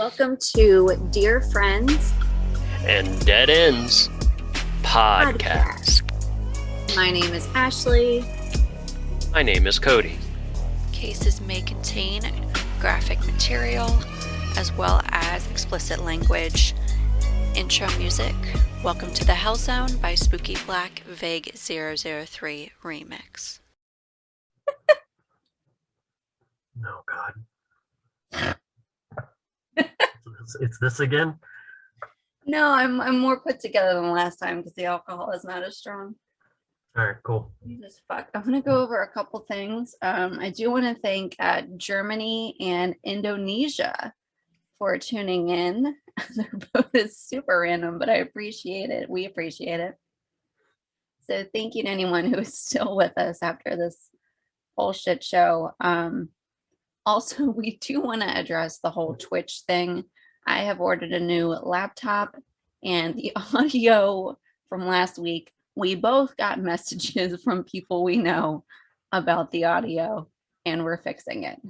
Welcome to Dear Friends and Dead Ends Podcast. My name is Ashley. My name is Cody. Cases may contain graphic material as well as explicit language. Intro music, Welcome to the Hell Zone by Spooky Black Vague 003 Remix. Oh, God. It's this again? No, I'm more put together than last time because the alcohol is not as strong. All right, cool. Jesus fuck. I'm going to go over a couple things. I do want to thank Germany and Indonesia for tuning in. They're both super random, but I appreciate it. We appreciate it. So thank you to anyone who is still with us after this bullshit show. Also, we do want to address the whole Twitch thing. I have ordered a new laptop, and the audio from last week, we both got messages from people we know about the audio, and we're fixing it.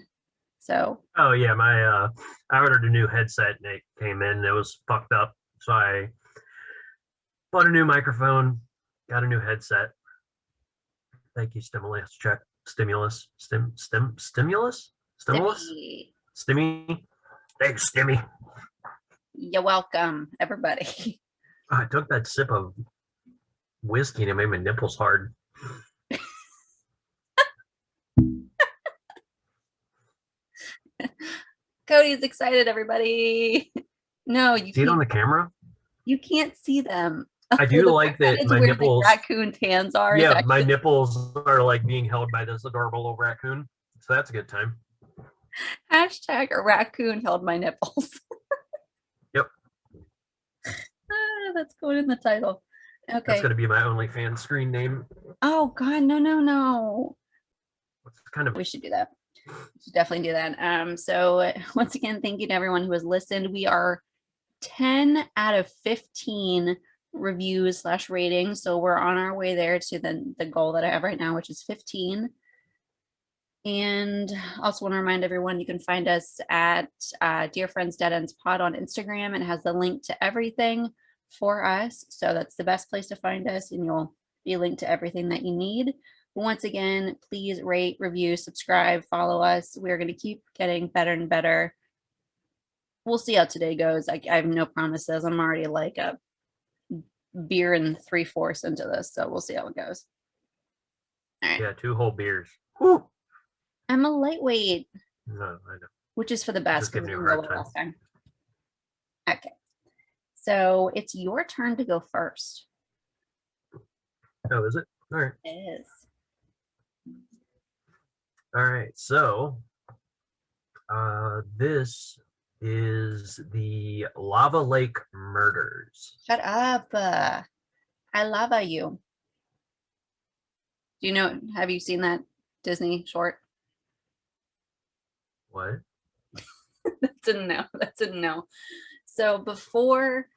So. Oh yeah, I ordered a new headset and it came in. It was fucked up, so I bought a new microphone, got a new headset. Thank you, stimulus. Stimmy. Thanks, Stimmy. You're welcome, everybody. Oh, I took that sip of whiskey and it made my nipples hard. Cody's excited, everybody. No, you see it on the camera? You can't see them. I do like that my nipples. Raccoon's hands are. Yeah, my nipples are like being held by this adorable little raccoon. So that's a good time. Hashtag a raccoon held my nipples. Yep. That's going in the title. Okay. That's going to be my OnlyFans screen name. Oh, God, no. What's kind of... We should do that. We should definitely do that. So once again, thank you to everyone who has listened. We are 10 out of 15 reviews / ratings. So we're on our way there to the goal that I have right now, which is 15. And also want to remind everyone you can find us at Dear Friends Dead Ends Pod on Instagram. It has the link to everything for us. So that's the best place to find us, and you'll be linked to everything that you need. But once again, please rate, review, subscribe, follow us. We're going to keep getting better and better. We'll see how today goes. I have no promises. I'm already like a beer and 3/4 into this, so we'll see how it goes. All right. Yeah, 2 whole beers. Woo! I'm a lightweight. No, I know. Which is for the best. Just last time. Okay. So it's your turn to go first. Oh, is it? All right. It is. All right. So this is the Lava Lake Murders. Shut up. I lava you. Do you know, have you seen that Disney short? What? That's a no. So before,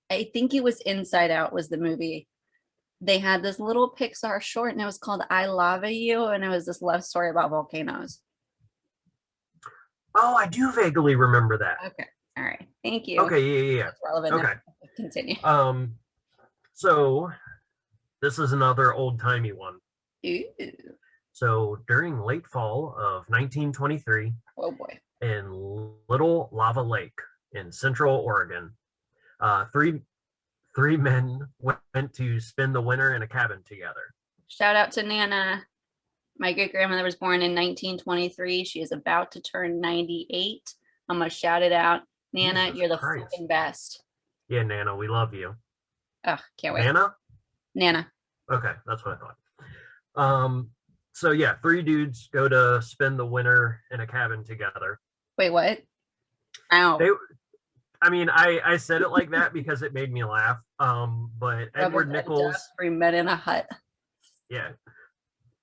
I think it was Inside Out was the movie. They had this little Pixar short and it was called I Lava You, and it was this love story about volcanoes. Oh, I do vaguely remember that. Okay. All right. Thank you. Okay, yeah. That's relevant. Okay. Now. Continue. So this is another old-timey one. Ooh. So during late fall of 1923, oh boy, in Little Lava Lake in Central Oregon, three men went to spend the winter in a cabin together. Shout out to Nana. My great grandmother was born in 1923. She is about to turn 98. I'm gonna shout it out, Nana. Jesus you're the Christ. fucking best. Yeah, Nana, we love you. Oh, can't wait. Nana. Okay, that's what I thought. So yeah, 3 dudes go to spend the winter in a cabin together. Wait, what? Ow. I said it like that because it made me laugh. But Edward Nipples. 3 men in a hut. Yeah.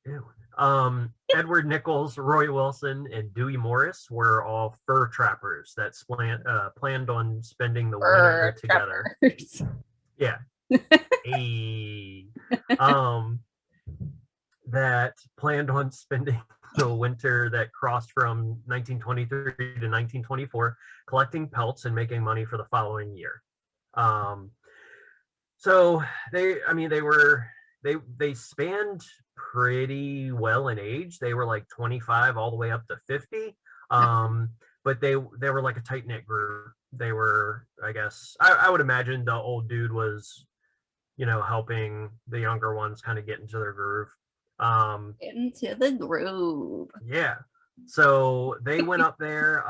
Ew. Edward Nipples, Roy Wilson, and Dewey Morris were all fur trappers that planned on spending the winter together. Yeah. That planned on spending the winter that crossed from 1923 to 1924, collecting pelts and making money for the following year. So they spanned pretty well in age. They were like 25 all the way up to 50. But they were like a tight knit group. They were, I guess, I would imagine the old dude was, helping the younger ones kind of get into their groove. Into the groove. Yeah. So they went up there.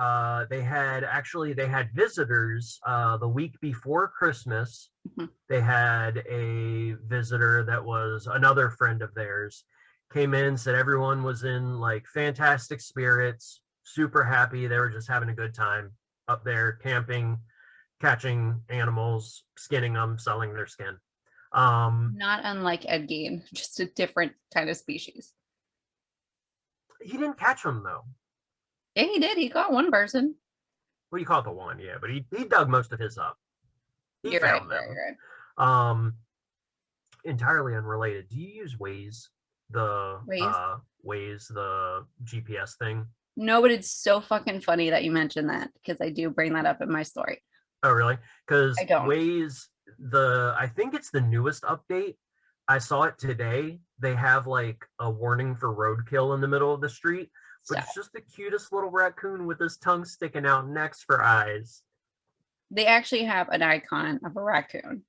They had visitors the week before Christmas. Mhm. They had a visitor that was another friend of theirs, came in, said everyone was in like fantastic spirits, super happy. They were just having a good time up there camping, catching animals, skinning them, selling their skin. Not unlike Ed Gein, just a different kind of species. He didn't catch them though. Yeah, he did. He caught one person. Well, you caught the one, yeah, but he dug most of his up. He found them. You're right. Entirely unrelated. Do you use Waze? Waze? The GPS thing? No, but it's so fucking funny that you mentioned that because I do bring that up in my story. Oh, really? Because I don't. Waze, I think it's the newest update. I saw it today. They have like a warning for roadkill in the middle of the street, but it's just the cutest little raccoon with his tongue sticking out next for eyes. They actually have an icon of a raccoon.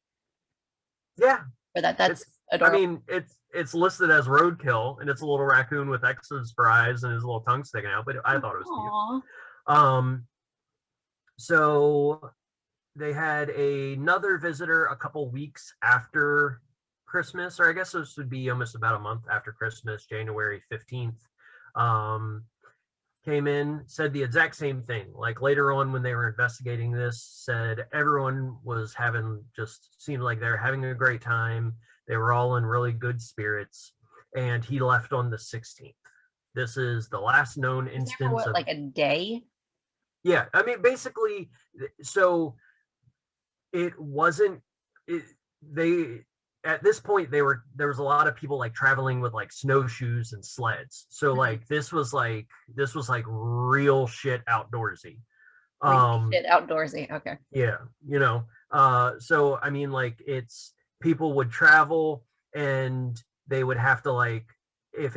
Yeah. For that. That's adorable. I mean, it's listed as roadkill, and it's a little raccoon with X's for eyes and his little tongue sticking out, but I thought it was cute. So they had another visitor a couple weeks after Christmas, or I guess this would be almost about a month after Christmas, January 15th. Came in, said the exact same thing. Like later on when they were investigating this, said everyone seemed like they were having a great time. They were all in really good spirits, and he left on the 16th. This is the last known instance of like a day. Yeah, I mean, basically, so it wasn't. At this point there was a lot of people like traveling with like snowshoes and sleds. So like this was like real shit outdoorsy. Shit outdoorsy. Okay. Yeah, so I mean, like it's people would travel and they would have to like if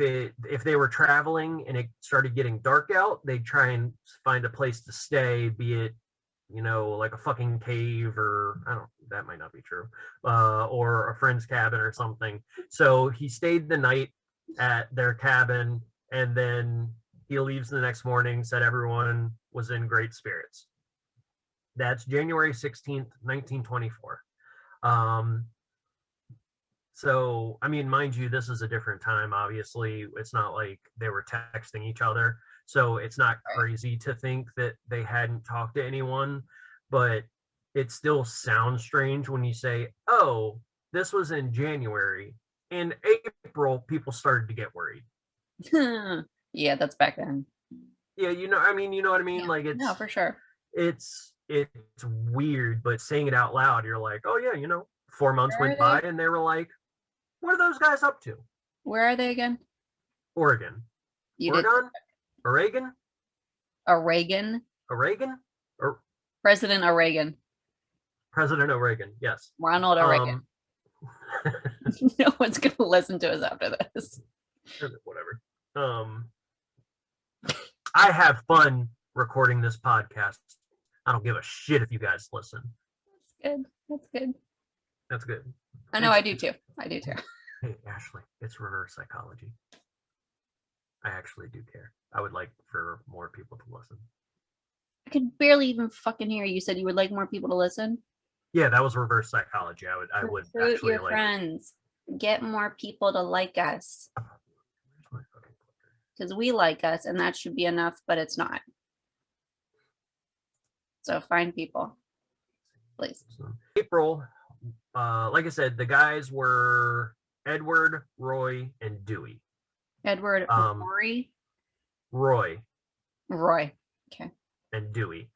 they were traveling and it started getting dark out, they'd try and find a place to stay, be it like a fucking cave or that might not be true, or a friend's cabin or something. So he stayed the night at their cabin, and then he leaves the next morning, said everyone was in great spirits. That's January 16th, 1924. So, I mean, mind you, this is a different time, obviously. It's not like they were texting each other. So it's not crazy to think that they hadn't talked to anyone, but it still sounds strange when you say, oh, this was in January. In April, people started to get worried. Yeah, that's back then. Yeah, you know what I mean? Yeah. Like No, for sure. It's weird, but saying it out loud, you're like, oh yeah, 4 months went by and they were like, what are those guys up to? Where are they again? Oregon. Oregon? Oregon? Oregon? Oregon? Or President Oregon. President Oregon, yes. Ronald Oregon. No one's going to listen to us after this. Whatever. I have fun recording this podcast. I don't give a shit if you guys listen. That's good. That's good. I know, I do too. Hey, Ashley, it's reverse psychology. I actually do care. I would like for more people to listen. I could barely even fucking hear you. Said you would like more people to listen. Yeah, that was reverse psychology. I would Recruit actually your friends. Get more people to like us. Because we like us, and that should be enough, but it's not. So find people, please. April, like I said, the guys were Edward, Roy, and Dewey. Edward, Roy. Okay. And Dewey.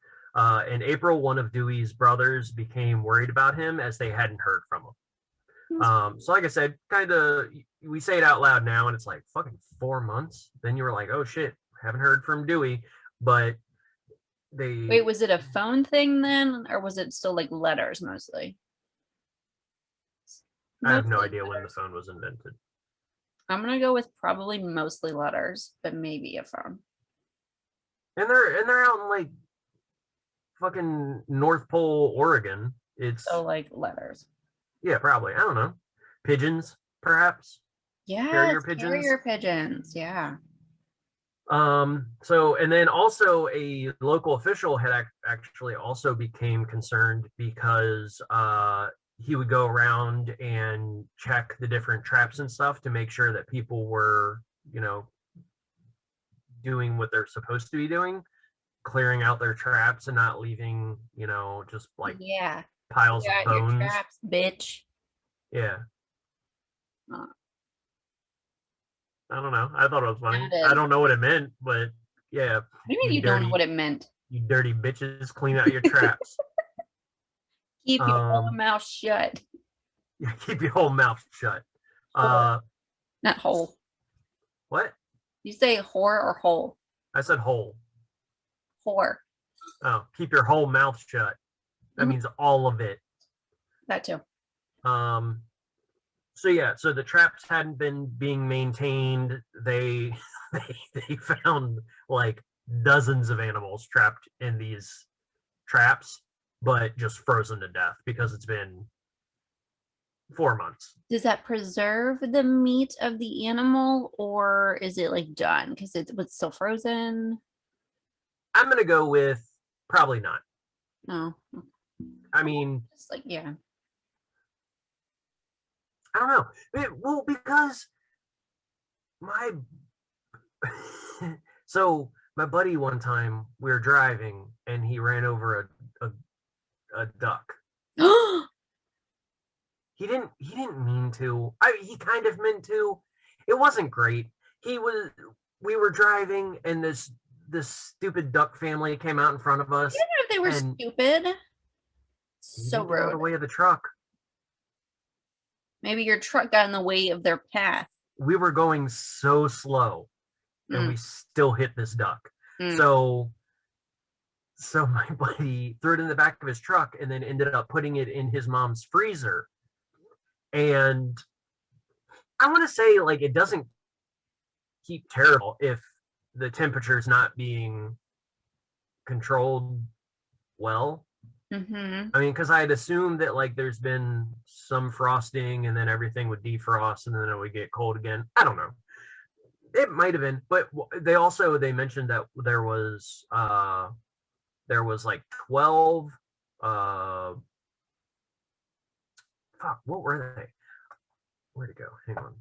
In April, one of Dewey's brothers became worried about him as they hadn't heard from him. So like I said, kind of, we say it out loud now, and it's like fucking 4 months. Then you were like, oh shit, haven't heard from Dewey, but they. Wait, was it a phone thing then, or was it still like letters mostly? I have no Mostly idea when the letters. phone was invented. I'm gonna go with probably mostly letters, but maybe a phone. And they're out in like fucking North Pole, Oregon. It's So like letters. yeah, probably. I don't know. Pigeons, perhaps. Yeah, Carrier pigeons. carrier pigeons. Yeah. So and then also a local official had actually also became concerned because he would go around and check the different traps and stuff to make sure that people were, doing what they're supposed to be doing, clearing out their traps and not leaving, just like Yeah. piles Got of your bones. traps, bitch. Yeah. Uh. I don't know. I thought it was funny. Yeah, it I is. don't know what it meant, but yeah. What do you mean you don't know what it meant? You dirty bitches, clean out your traps. Keep your whole mouth shut. Yeah, keep your whole mouth shut. Whore. Not whole. What? You say whore or hole? I said whole. Whore. Oh, keep your whole mouth shut. That Mhm. means all of it. That too. So yeah, so the traps hadn't been being maintained. They they found like dozens of animals trapped in these traps, but just frozen to death because it's been 4 months. Does that preserve the meat of the animal, or is it like done because it's still frozen? I'm gonna go with probably not. No. I mean, Just like yeah. I don't know. Well, because my so my buddy one time we were driving and he ran over a duck. He didn't mean to. He kind of meant to. It wasn't great. We were driving and this stupid duck family came out in front of us. I don't know if they were and stupid. he So didn't get out of the rude. way of the truck. Maybe your truck got in the way of their path. We were going so slow and we still hit this duck. So my buddy threw it in the back of his truck and then ended up putting it in his mom's freezer. And I want to say like it doesn't keep terrible if the temperature is not being controlled well. Mm-hmm. I mean, because I had assumed that like there's been some frosting and then everything would defrost and then it would get cold again. I don't know. It might have been, but they mentioned that there was like 12 fuck, what were they? Where'd it go? Hang on.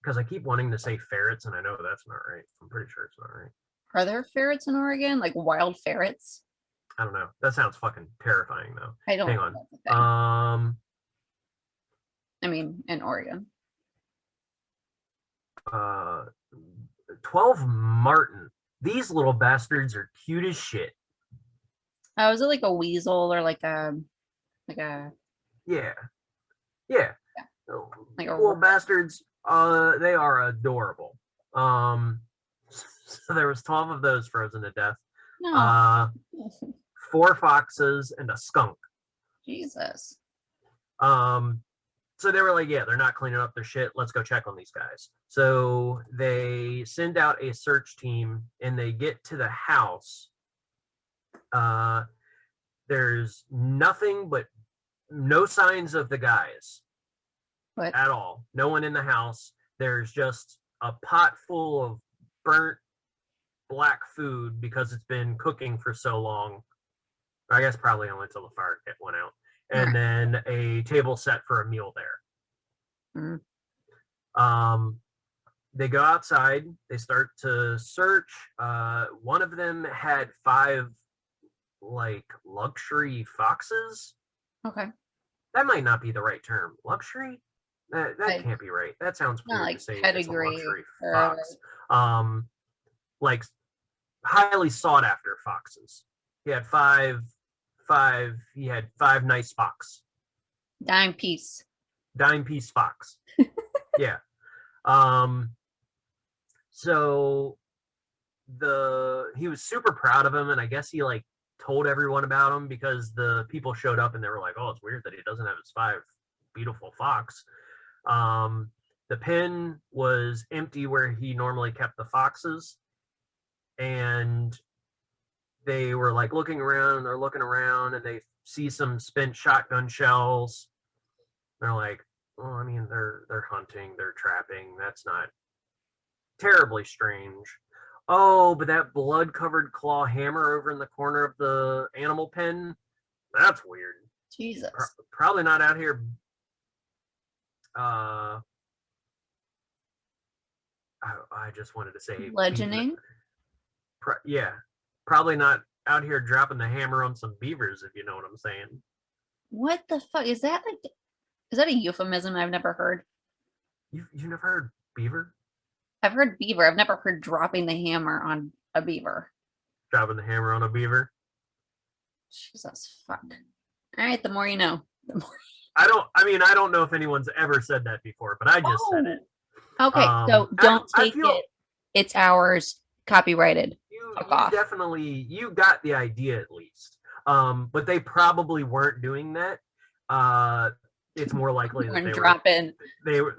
Because I keep wanting to say ferrets and I know that's not right. I'm pretty sure it's not right. Are there ferrets in Oregon? Like wild ferrets? I don't know. That sounds fucking terrifying though. I don't Hang know on. that's a thing. I mean, in Oregon. 12 martin. These little bastards are cute as shit. Oh, is it like a weasel or like a Yeah. like a Little bastards. They are adorable. So there was 12 of those frozen to death. no. 4 foxes and a skunk. Jesus. So they were like, yeah, they're not cleaning up their shit. Let's go check on these guys. So they send out a search team and they get to the house. There's nothing but no signs of the guys What? at all. No one in the house. There's just a pot full of burnt black food because it's been cooking for so long. I guess probably only until the fire pit went out. And then a table set for a meal there. They go outside. They start to search. One of them had 5 like luxury foxes. Okay. That might not be the right term. Luxury? That Like, can't be right. That sounds not weird like to say. It's a pedigree luxury or fox. Like highly sought after foxes. He had 5. He had 5 nice fox. dime piece. Dime piece fox. Yeah. So he was super proud of him, and I guess he like told everyone about him because the people showed up and they were like, "Oh, it's weird that he doesn't have his 5 beautiful fox." The pen was empty where he normally kept the foxes, and they were like looking around. They're looking around, and they see some spent shotgun shells. They're like, "Well, I mean, they're hunting, they're trapping. That's not terribly strange." Oh, but that blood-covered claw hammer over in the corner of the animal pen, that's weird. Jesus. Probably not out here. I just wanted to say Bludgeoning? Yeah. Probably not out here dropping the hammer on some beavers, if you know what I'm saying. What the fuck? Is that a euphemism I've never heard? You never heard beaver? I've heard beaver. I've never heard dropping the hammer on a beaver. Dropping the hammer on a beaver? Jesus fuck. All right, the more you know. The more... I don't know if anyone's ever said that before, but I just said it. Okay, so don't take it. It's ours, copyrighted. You definitely, you got the idea at least. But they probably weren't doing that. It's more likely that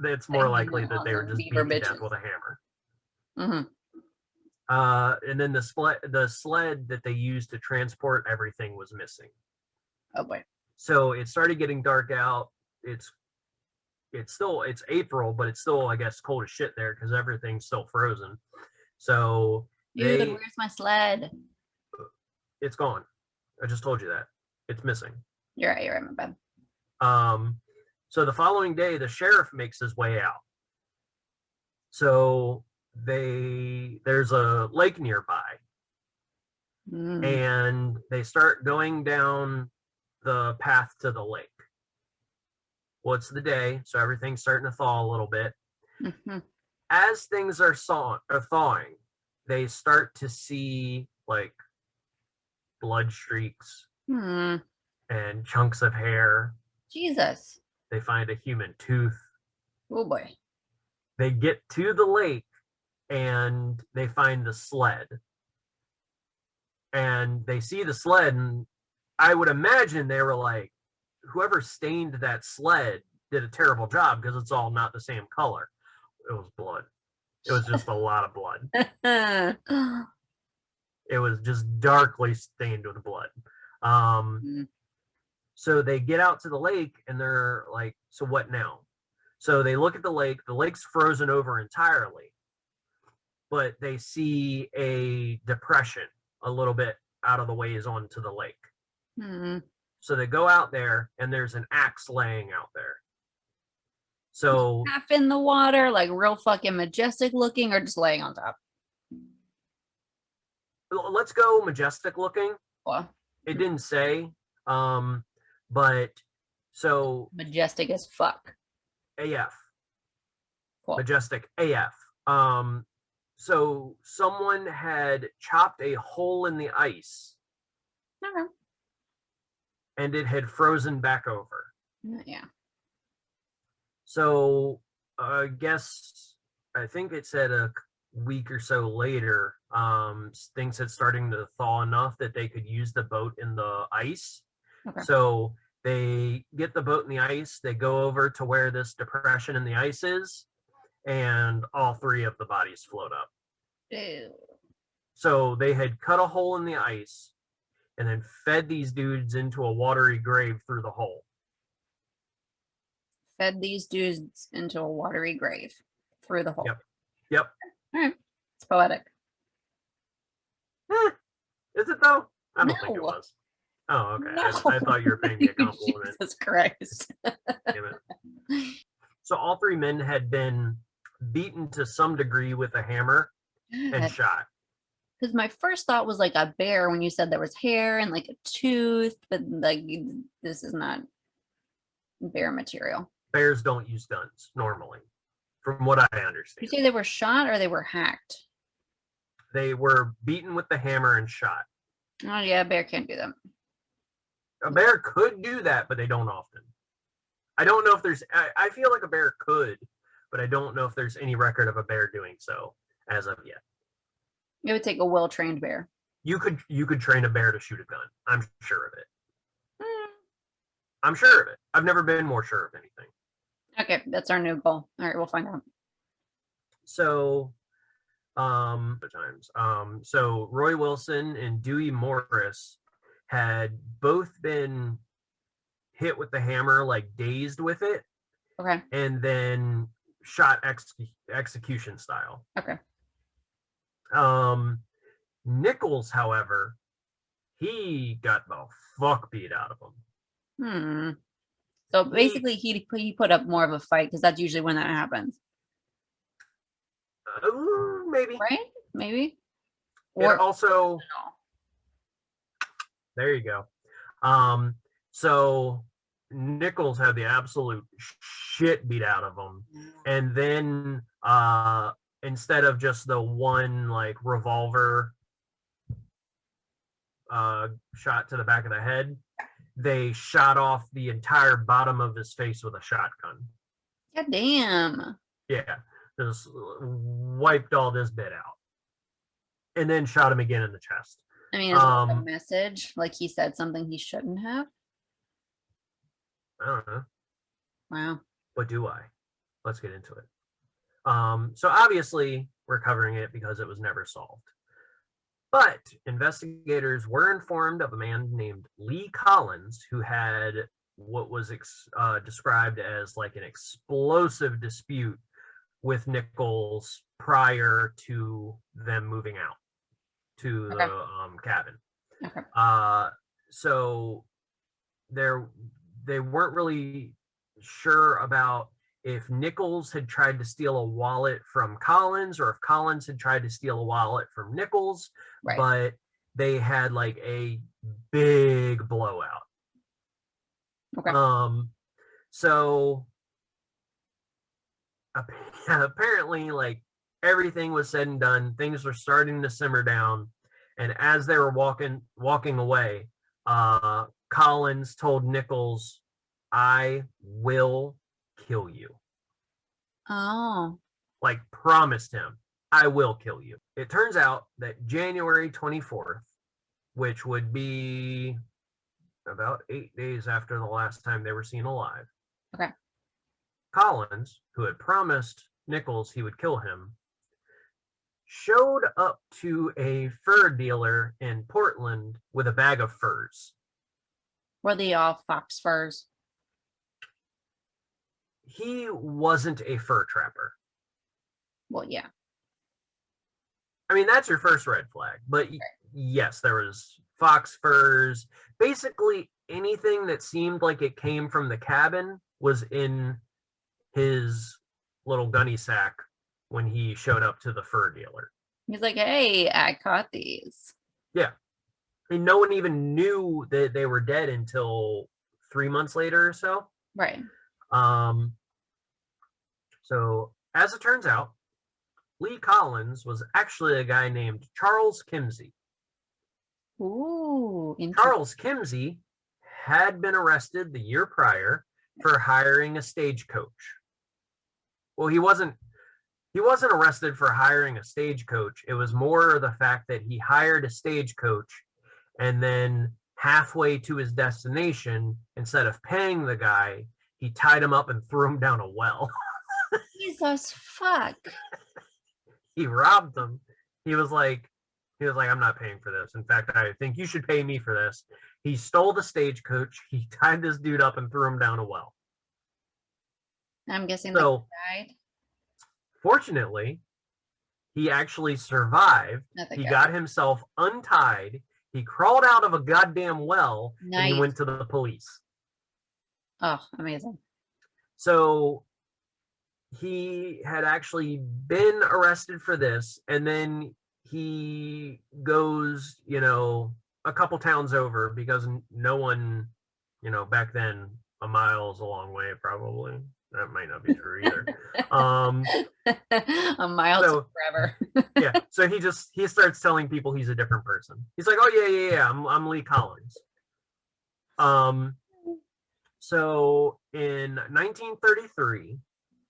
it's more likely that they were just beating to death with a hammer. And then the sled that they used to transport everything was missing. Oh boy. So it started getting dark out. It's April, but it's still, I guess, cold as shit there because everything's still frozen. So dude, where's my sled? It's gone. I just told you that. It's missing. You're right, my bad. So the following day, the sheriff makes his way out. So there's a lake nearby. And they start going down the path to the lake. Well, it's the day, so everything's starting to thaw a little bit. As things are thawing, they start to see like blood streaks and chunks of hair. Jesus. They find a human tooth. Oh boy. They get to the lake and they find the sled. And they see the sled, and I would imagine they were like, whoever stained that sled did a terrible job because it's all not the same color. It was blood. It was just a lot of blood. It was just darkly stained with blood. So they get out to the lake and they're like, so what now? So they look at the lake. The lake's frozen over entirely, but they see a depression a little bit out of the ways onto the lake. So they go out there and there's an axe laying out there. So half in the water, like real fucking majestic looking, or just laying on top? Let's go majestic looking. Well, it didn't say, but so majestic as fuck. AF. Cool. Majestic AF. So someone had chopped a hole in the ice. Okay. And it had frozen back over. Yeah. So I think it said a week or so later, things had starting to thaw enough that they could use the boat in the ice. Okay. So they get the boat in the ice, they go over to where this depression in the ice is, and all 3 of the bodies float up. Ew. So they had cut a hole in the ice and then fed these dudes into a watery grave through the hole. Fed these dudes into a watery grave through the hole. Yep. All right. It's poetic. Is it though? I don't think it was. Oh, okay. No. I thought you were paying me a compliment. Jesus Christ. Damn it. So all 3 men had been beaten to some degree with a hammer and shot. Because my first thought was like a bear when you said there was hair and like a tooth, but like this is not bear material. Bears don't use guns normally, from what I understand. You say they were shot or they were hacked? They were beaten with the hammer and shot. Oh yeah, a bear can't do that. A bear could do that, but they don't often. I don't know if there's. I feel like a bear could, but I don't know if there's any record of a bear doing so as of yet. It would take a well-trained bear. You could train a bear to shoot a gun. I'm sure of it. Mm. I'm sure of it. I've never been more sure of anything. Okay, that's our new goal. All right, we'll find out. So, so Roy Wilson and Dewey Morris had both been hit with the hammer, like dazed with it, Okay. and then shot execution style. Okay. Nipples, however, he got the fuck beat out of him. So basically, he put up more of a fight because that's usually when that happens. Maybe. Right? Maybe. Or also, there you go. So Nipples had the absolute shit beat out of him, and then instead of just the one like revolver shot to the back of the head, they shot off the entire bottom of his face with a shotgun. God damn. Yeah, just wiped all this bit out, and then shot him again in the chest. I mean, is it a message? Like he said something he shouldn't have? I don't know. Wow. But do I? Let's get into it. So obviously we're covering it because it was never solved. But investigators were informed of a man named Lee Collins who had what was described as like an explosive dispute with Nipples prior to them moving out to the cabin. Okay. So they weren't really sure about if Nipples had tried to steal a wallet from Collins or if Collins had tried to steal a wallet from Nipples, Right. But they had like a big blowout. Okay. So apparently like everything was said and done, things were starting to simmer down, and as they were walking away, Collins told Nipples, "I will kill you." Oh. Like promised him, "I will kill you." It turns out that January 24th, which would be about 8 days after the last time they were seen alive. Okay. Collins, who had promised Nipples he would kill him, showed up to a fur dealer in Portland with a bag of furs. Were they all fox furs? He wasn't a fur trapper. Well, yeah. I mean, that's your first red flag. But yes, there was fox furs. Basically, anything that seemed like it came from the cabin was in his little gunny sack when he showed up to the fur dealer. He's like, "Hey, I caught these." Yeah. I mean, no one even knew that they were dead until 3 months later or so. Right. So as it turns out, Lee Collins was actually a guy named Charles Kimsey. Ooh, interesting. Charles Kimsey had been arrested the year prior for hiring a stagecoach. Well, he wasn't arrested for hiring a stagecoach. It was more the fact that he hired a stagecoach and then halfway to his destination, instead of paying the guy, he tied him up and threw him down a well. Jesus fuck. He robbed them. He was like, "I'm not paying for this. In fact, I think you should pay me for this." He stole the stagecoach. He tied this dude up and threw him down a well. I'm guessing So, they died. fortunately, he actually survived. Nothing He got himself untied. He crawled out of a goddamn well and Nice. he went to the police. Oh, amazing. So he had actually been arrested for this, and then he goes, a couple towns over, because no one, back then, a mile's a long way, probably. That might not be true either. A mile to forever. Yeah. So he starts telling people he's a different person. He's like, "Oh yeah. I'm Lee Collins." So in 1933,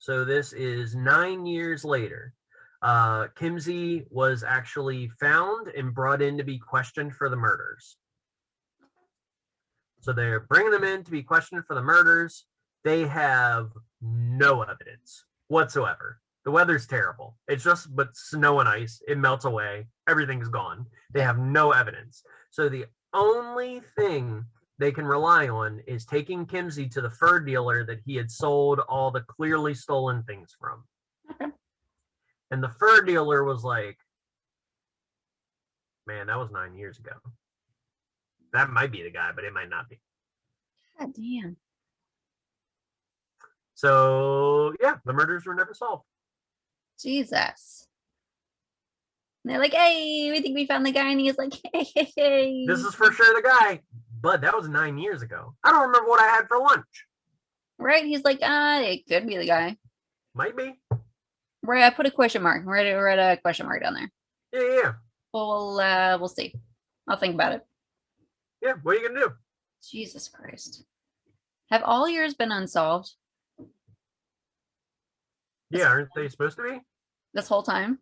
So this is 9 years later. Kimsey was actually found and brought in to be questioned for the murders. So they're bringing them in to be questioned for the murders. They have no evidence whatsoever. The weather's terrible. It's just but snow and ice. It melts away. Everything's gone. They have no evidence. So the only thing they can rely on is taking Kimsey to the fur dealer that he had sold all the clearly stolen things from. Okay. And the fur dealer was like, man, that was 9 years ago. That might be the guy, but it might not be. God damn. So, yeah, the murders were never solved. Jesus. And they're like, hey, we think we found the guy. And he's like, hey. This is for sure the guy, but that was 9 years ago. I don't remember what I had for lunch. Right? He's like, it could be the guy. Might be. Right, I put a question mark. We're at a question mark down there. Yeah. Well, we'll see. I'll think about it. Yeah, what are you going to do? Jesus Christ. Have all yours been unsolved Yeah, aren't they supposed to be? this whole time?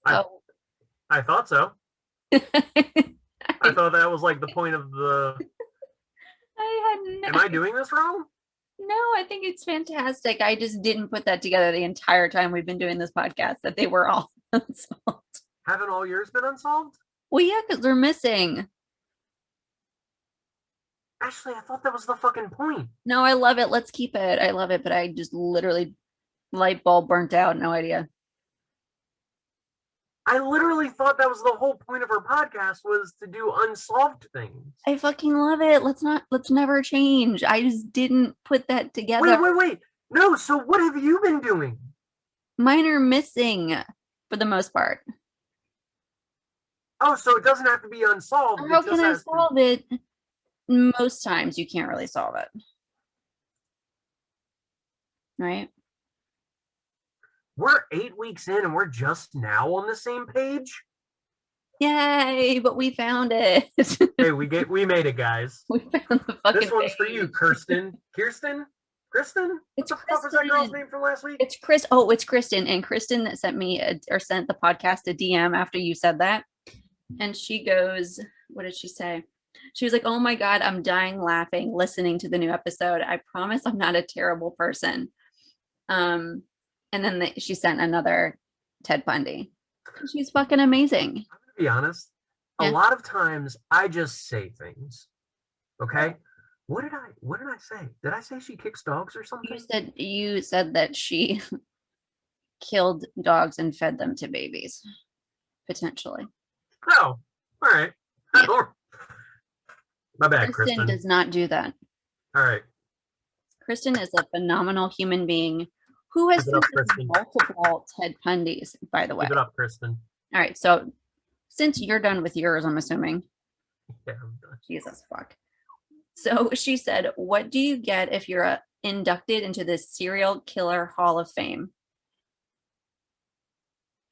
I Oh. I thought so. I thought that was like the point of the... I had no... Am I doing this wrong? No, I think it's fantastic. I just didn't put that together the entire time we've been doing this podcast, that they were all unsolved. Haven't all yours been unsolved? Well, yeah, because they're missing. Actually, I thought that was the fucking point. No, I love it. Let's keep it. I love it, but I just literally light bulb burnt out. No idea. I literally thought that was the whole point of our podcast, was to do unsolved things. I fucking love it. Let's never change. I just didn't put that together. Wait. No, so what have you been doing? Mine are missing for the most part. Oh, so it doesn't have to be unsolved. How can I solve it? Most times you can't really solve it. Right? We're 8 weeks in and we're just now on the same page? Yay, but we found it. Hey, we made it, guys. We found the fucking This one's for page. you, Kirsten. Kristen? It's What the fuck was that girl's Kristen. name from last week? It's Chris. Oh, it's Kristen. And Kristen that sent me or sent the podcast a DM after you said that. And she goes, what did she say? She was like, oh my God, I'm dying laughing listening to the new episode. I promise I'm not a terrible person. And then she sent another Ted Bundy. She's fucking amazing. I'm gonna be honest. Yeah. A lot of times I just say things. Okay? What did I say? Did I say she kicks dogs or something? You said that she killed dogs and fed them to babies, potentially. Oh, all right. Yeah. My bad, Kristen Kristen. does not do that. All right. Kristen is a phenomenal human being who has Keep it up, sent us Kristen. multiple Ted Bundys, by the way. Keep it up, Kristen. All right, so since you're done with yours, I'm assuming. Yeah, I'm done. Jesus fuck. So she said, what do you get if you're inducted into the Serial Killer Hall of Fame?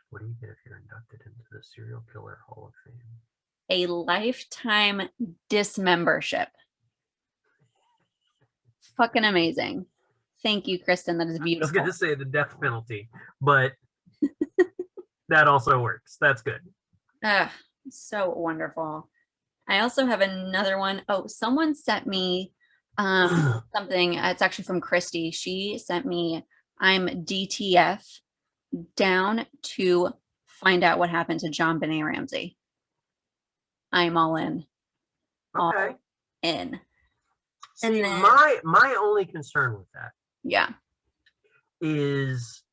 What do you get if you're inducted into the Serial Killer Hall of Fame? A lifetime dismembership. Fucking amazing. Thank you, Kristen. That is I was beautiful. going to say the death penalty, but that also works. That's good. Ah, so wonderful. I also have another one. Oh, someone sent me something. It's actually from Christy. She sent me, I'm DTF down to find out what happened to John Benet Ramsey. I'm all in. All Okay. in. See, And then- my only concern with that Yeah. is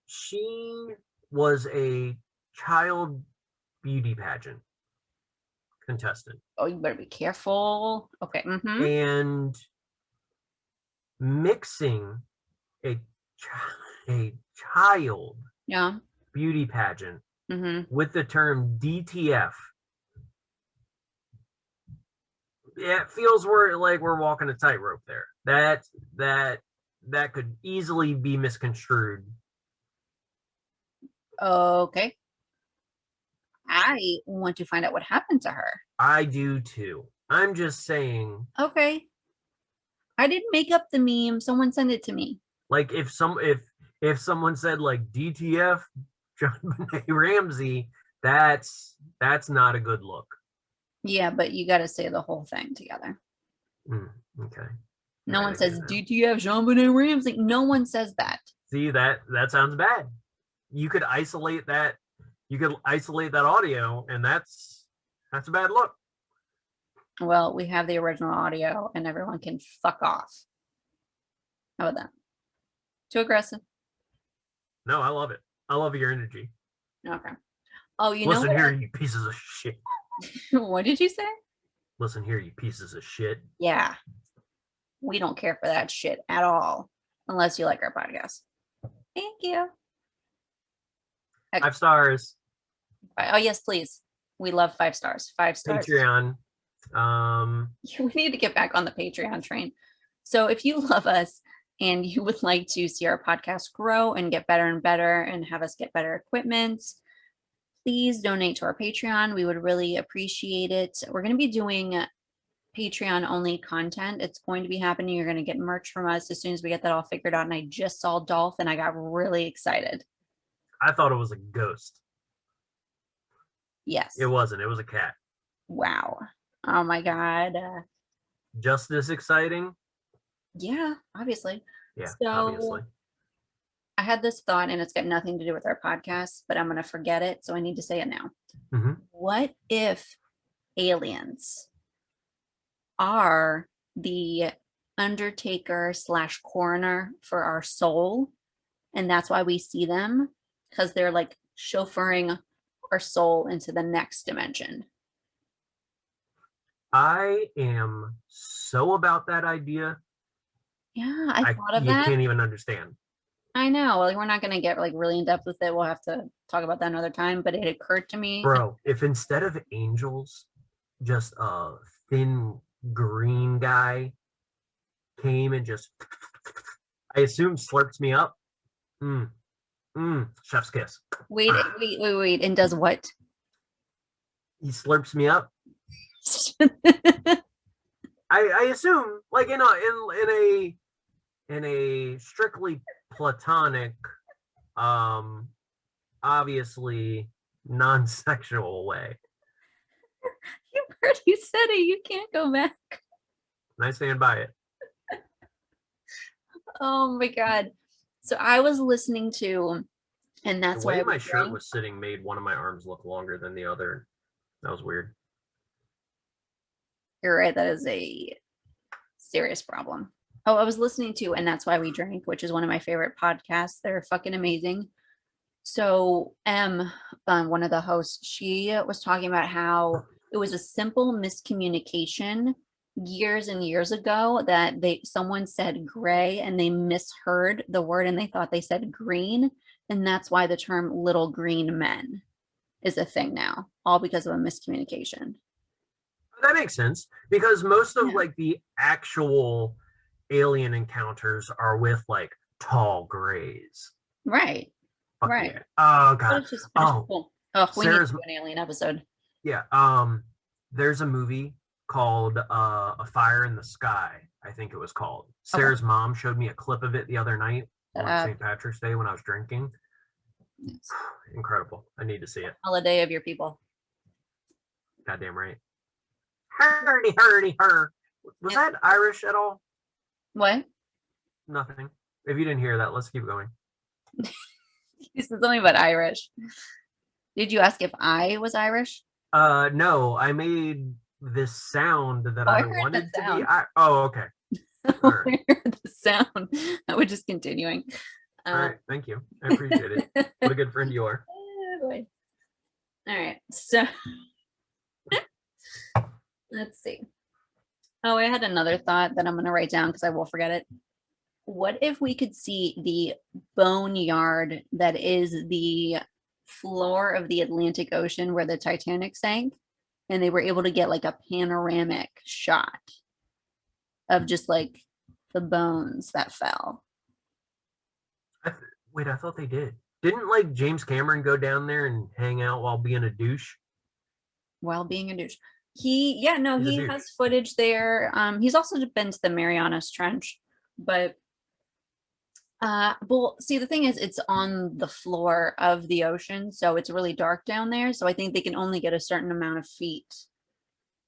she was a child beauty pageant contestant. Oh, you better be careful. Okay. Mm-hmm. And mixing a child Yeah. beauty pageant Mm-hmm. with the term DTF, it feels like we're walking a tightrope there. That could easily be misconstrued. Okay. I want to find out what happened to her. I do too. I'm just saying, Okay. I didn't make up the meme. Someone sent it to me. Like if someone said like DTF John Benet Ramsey, that's not a good look. Yeah, but you got to say the whole thing together. Okay. No one says DTF Jean Benet Ramsey. No one says that. See, that sounds bad. You could isolate that. You could isolate that audio, and that's a bad look. Well, we have the original audio, and everyone can fuck off. How about that? Too aggressive? No, I love it. I love your energy. Okay. Oh, you know Listen what? here, you pieces of shit. What did you say? Listen here, you pieces of shit. Yeah. We don't care for that shit at all, unless you like our podcast. Thank you. 5 stars. Oh, yes, please. We love 5 stars. 5 stars. Patreon. We need to get back on the Patreon train. So if you love us and you would like to see our podcast grow and get better and better and have us get better equipment, please donate to our Patreon. We would really appreciate it. We're going to be doing Patreon only content. It's going to be happening. You're going to get merch from us as soon as we get that all figured out. And I just saw Dolph and I got really excited. I thought it was a ghost. Yes. It wasn't. It was a cat. Wow. Oh my God. Just as exciting? Yeah, obviously. Yeah, So, obviously. I had this thought and it's got nothing to do with our podcast, but I'm going to forget it. So I need to say it now. Mm-hmm. What if aliens are the undertaker / coroner for our soul? And that's why we see them, because they're like chauffeuring our soul into the next dimension. I am so about that idea. Yeah, I thought of you that. You can't even understand. I know. Well, we're not going to get like really in depth with it. We'll have to talk about that another time. But it occurred to me. Bro, if instead of angels, just a thin green guy came and just, I assume, slurps me up. Chef's kiss. Wait. And does what? He slurps me up. I assume, like in a strictly platonic, obviously non-sexual way. You already said it. You can't go back. And I stand by it. Oh my God. So I was listening to, and that's the way why my shirt was sitting made one of my arms look longer than the other. That was weird. You're right. That is a serious problem. Oh, I was listening to, and that's why we drink, which is one of my favorite podcasts. They're fucking amazing. So one of the hosts, she was talking about how it was a simple miscommunication years and years ago that someone said gray and they misheard the word and they thought they said green. And that's why the term little green men is a thing now, all because of a miscommunication. That makes sense, because most of like the actual alien encounters are with like tall grays. Right. Fuck right. Yeah. Oh God. Cool. Oh, we Sarah's, need to do an alien episode. Yeah. There's a movie called A Fire in the Sky, I think it was called. Sarah's mom showed me a clip of it the other night on St. Patrick's Day when I was drinking. Yes. Incredible. I need to see it. Holiday of your people. Goddamn right. Hurdy, her. Was that Irish at all? What? Nothing. If you didn't hear that, let's keep going. This is something about Irish. Did you ask if I was Irish? No, I made this sound that I wanted to be. Oh, okay. All right. I heard the sound. I was just continuing. All right, thank you. I appreciate it. What a good friend you are. All right, so let's see. Oh, I had another thought that I'm going to write down because I will forget it. What if we could see the boneyard that is the floor of the Atlantic Ocean where the Titanic sank, and they were able to get like a panoramic shot of just like the bones that fell? Wait, I thought they did. Didn't like James Cameron go down there and hang out while being a douche? While being a douche. He douche. has footage there. He's also been to the Marianas Trench, but well, see, the thing is, it's on the floor of the ocean, so it's really dark down there. So I think they can only get a certain amount of feet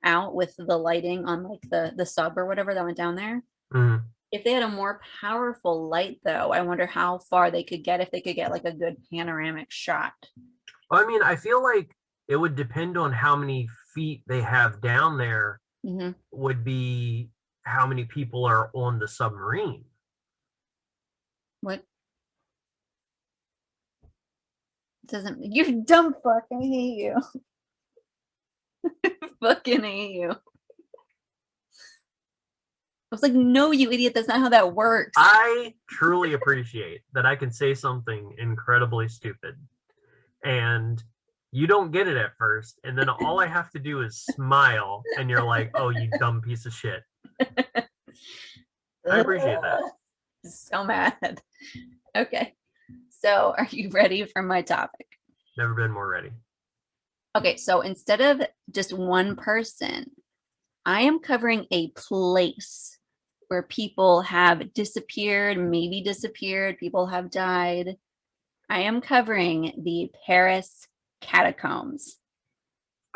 out with the lighting on like the sub or whatever that went down there. Mhm. If they had a more powerful light, though, I wonder how far they could get if they could get like a good panoramic shot. Well, I mean, I feel like it would depend on how many feet they have down there, Mm-hmm. would be how many people are on the submarine. What? Doesn't you dumb fuck? I hate you. Fucking hate you. I was like, no, you idiot. That's not how that works. I truly appreciate that I can say something incredibly stupid and you don't get it at first, and then all I have to do is smile and you're like, oh, you dumb piece of shit. I appreciate that. So mad. Okay. So are you ready for my topic? Never been more ready. Okay, so instead of just one person, I am covering a place where people have disappeared, maybe disappeared, people have died. I am covering the Paris Catacombs.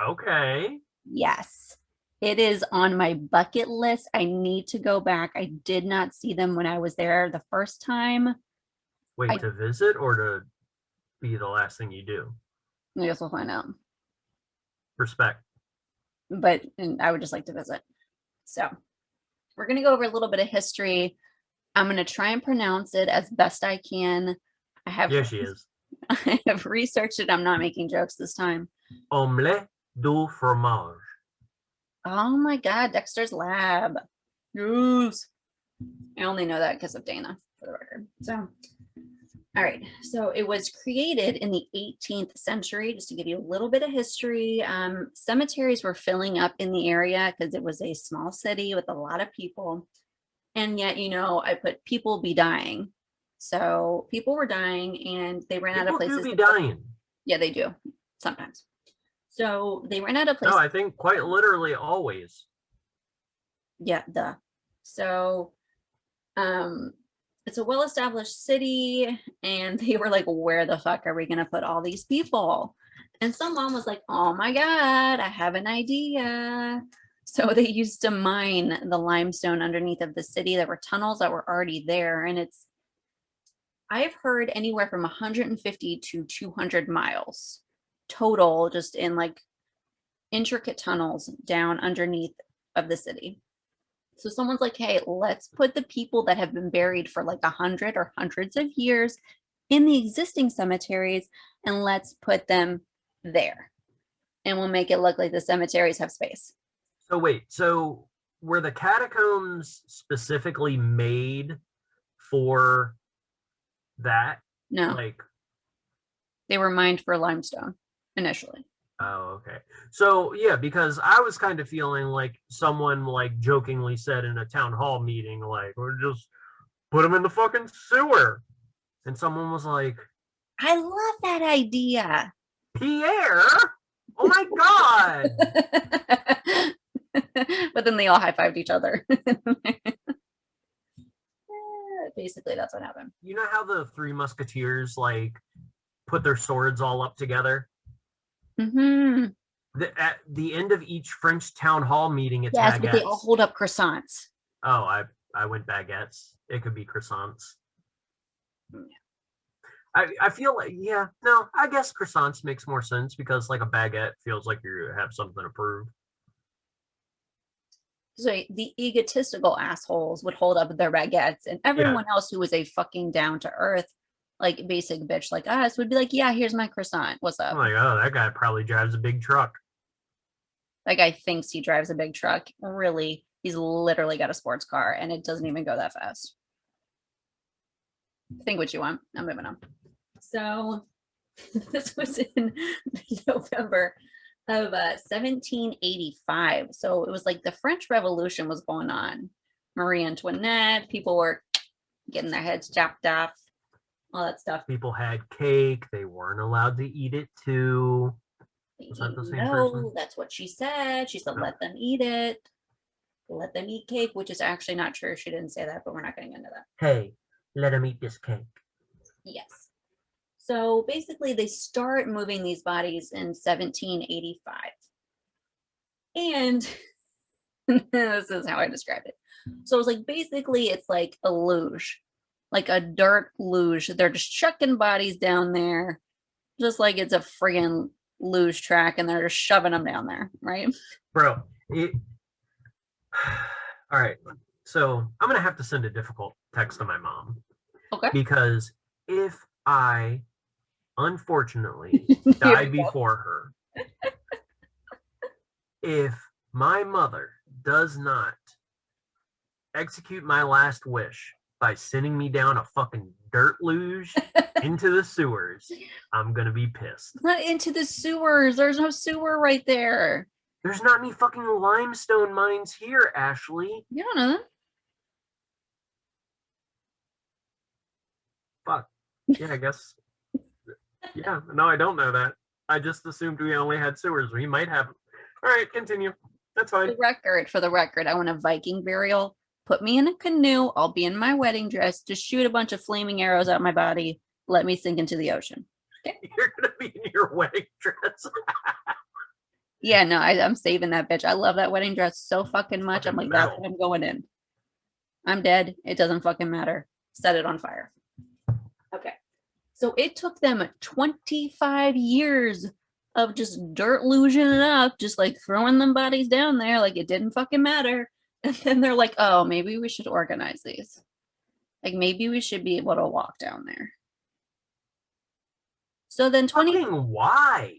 Okay. Yes, it is on my bucket list. I need to go back. I did not see them when I was there the first time. Wait, to visit or to be the last thing you do? I guess we'll find out. Respect. But I would just like to visit. So we're going to go over a little bit of history. I'm going to try and pronounce it as best I can. Yeah, she is. I have researched it. I'm not making jokes this time. Omelette du fromage. Oh my God, Dexter's Lab. Yes. I only know that because of Dana, for the record. So, all right. So it was created in the 18th century, just to give you a little bit of history. Cemeteries were filling up in the area because it was a small city with a lot of people. And yet, I put people be dying. So people were dying and they ran out of places. People do be dying. Yeah, they do. Sometimes. So they ran out of places. No, I think quite literally always. Yeah, duh. So it's a well-established city and they were like, where the fuck are we gonna put all these people? And someone was like, oh my God, I have an idea. So they used to mine the limestone underneath of the city. There were tunnels that were already there, and I've heard anywhere from 150 to 200 miles total, just in like intricate tunnels down underneath of the city. So someone's like, hey, let's put the people that have been buried for like 100 or hundreds of years in the existing cemeteries, and let's put them there. And we'll make it look like the cemeteries have space. So wait, so were the catacombs specifically made for that? No, Like, they were mined for limestone initially. oh, okay. So yeah, because I was kind of feeling like someone like jokingly said in a town hall meeting, like, we're just put them in the fucking sewer. And someone was like, I love that idea. Pierre? Oh my God. But then they all high-fived each other. Basically, that's what happened. You know how the Three Musketeers like put their swords all up together? Mm-hmm. At the end of each French town hall meeting, it's Yes, baguettes. but they all hold up croissants. Oh, I went baguettes. It could be croissants. I feel like, yeah, no, I guess croissants makes more sense because like a baguette feels like you have something to prove. So the egotistical assholes would hold up their baguettes, and everyone else who was a fucking down to earth, like basic bitch like us, would be like, yeah, here's my croissant. What's up? I'm like, oh, that guy probably drives a big truck. That guy thinks he drives a big truck. Really, he's literally got a sports car, and it doesn't even go that fast. Think what you want. I'm moving on. So this was in November of 1785. So it was like the French Revolution was going on. Marie Antoinette, people were getting their heads chopped off, all that stuff. People had cake. They weren't allowed to eat it too. Was that the same No, person? that's what she said. She said, No. let them eat it. Let them eat cake, which is actually not true. She didn't say that, but we're not getting into that. Hey, let him eat this cake. Yes. So basically, they start moving these bodies in 1785. And this is how I described it. So it's like basically it's like a luge, like a dirt luge. They're just chucking bodies down there, just like it's a friggin' luge track, and they're just shoving them down there, right? Bro, all right. So I'm gonna have to send a difficult text to my mom. Okay. Because if I unfortunately die before her, if my mother does not execute my last wish by sending me down a fucking dirt luge into the sewers, I'm gonna be pissed. Not into the sewers. There's no sewer right there. There's not any fucking limestone mines here, Ashley. You don't know that. Fuck. Yeah, I guess. Yeah, no, I don't know that. I just assumed we only had sewers. We might have. All right, continue. That's fine. For the record, I want a Viking burial. Put me in a canoe. I'll be in my wedding dress. Just shoot a bunch of flaming arrows out my body. Let me sink into the ocean. Okay? You're gonna be in your wedding dress. Yeah, no, I'm saving that bitch. I love that wedding dress so fucking much. I'm Fucking like, that's metal. what I'm going in. I'm dead. It doesn't fucking matter. Set it on fire. Okay. So it took them 25 years of just dirt luging it up, just like throwing them bodies down there like it didn't fucking matter. And then they're like, oh, maybe we should organize these. Like maybe we should be able to walk down there. So then Fucking why?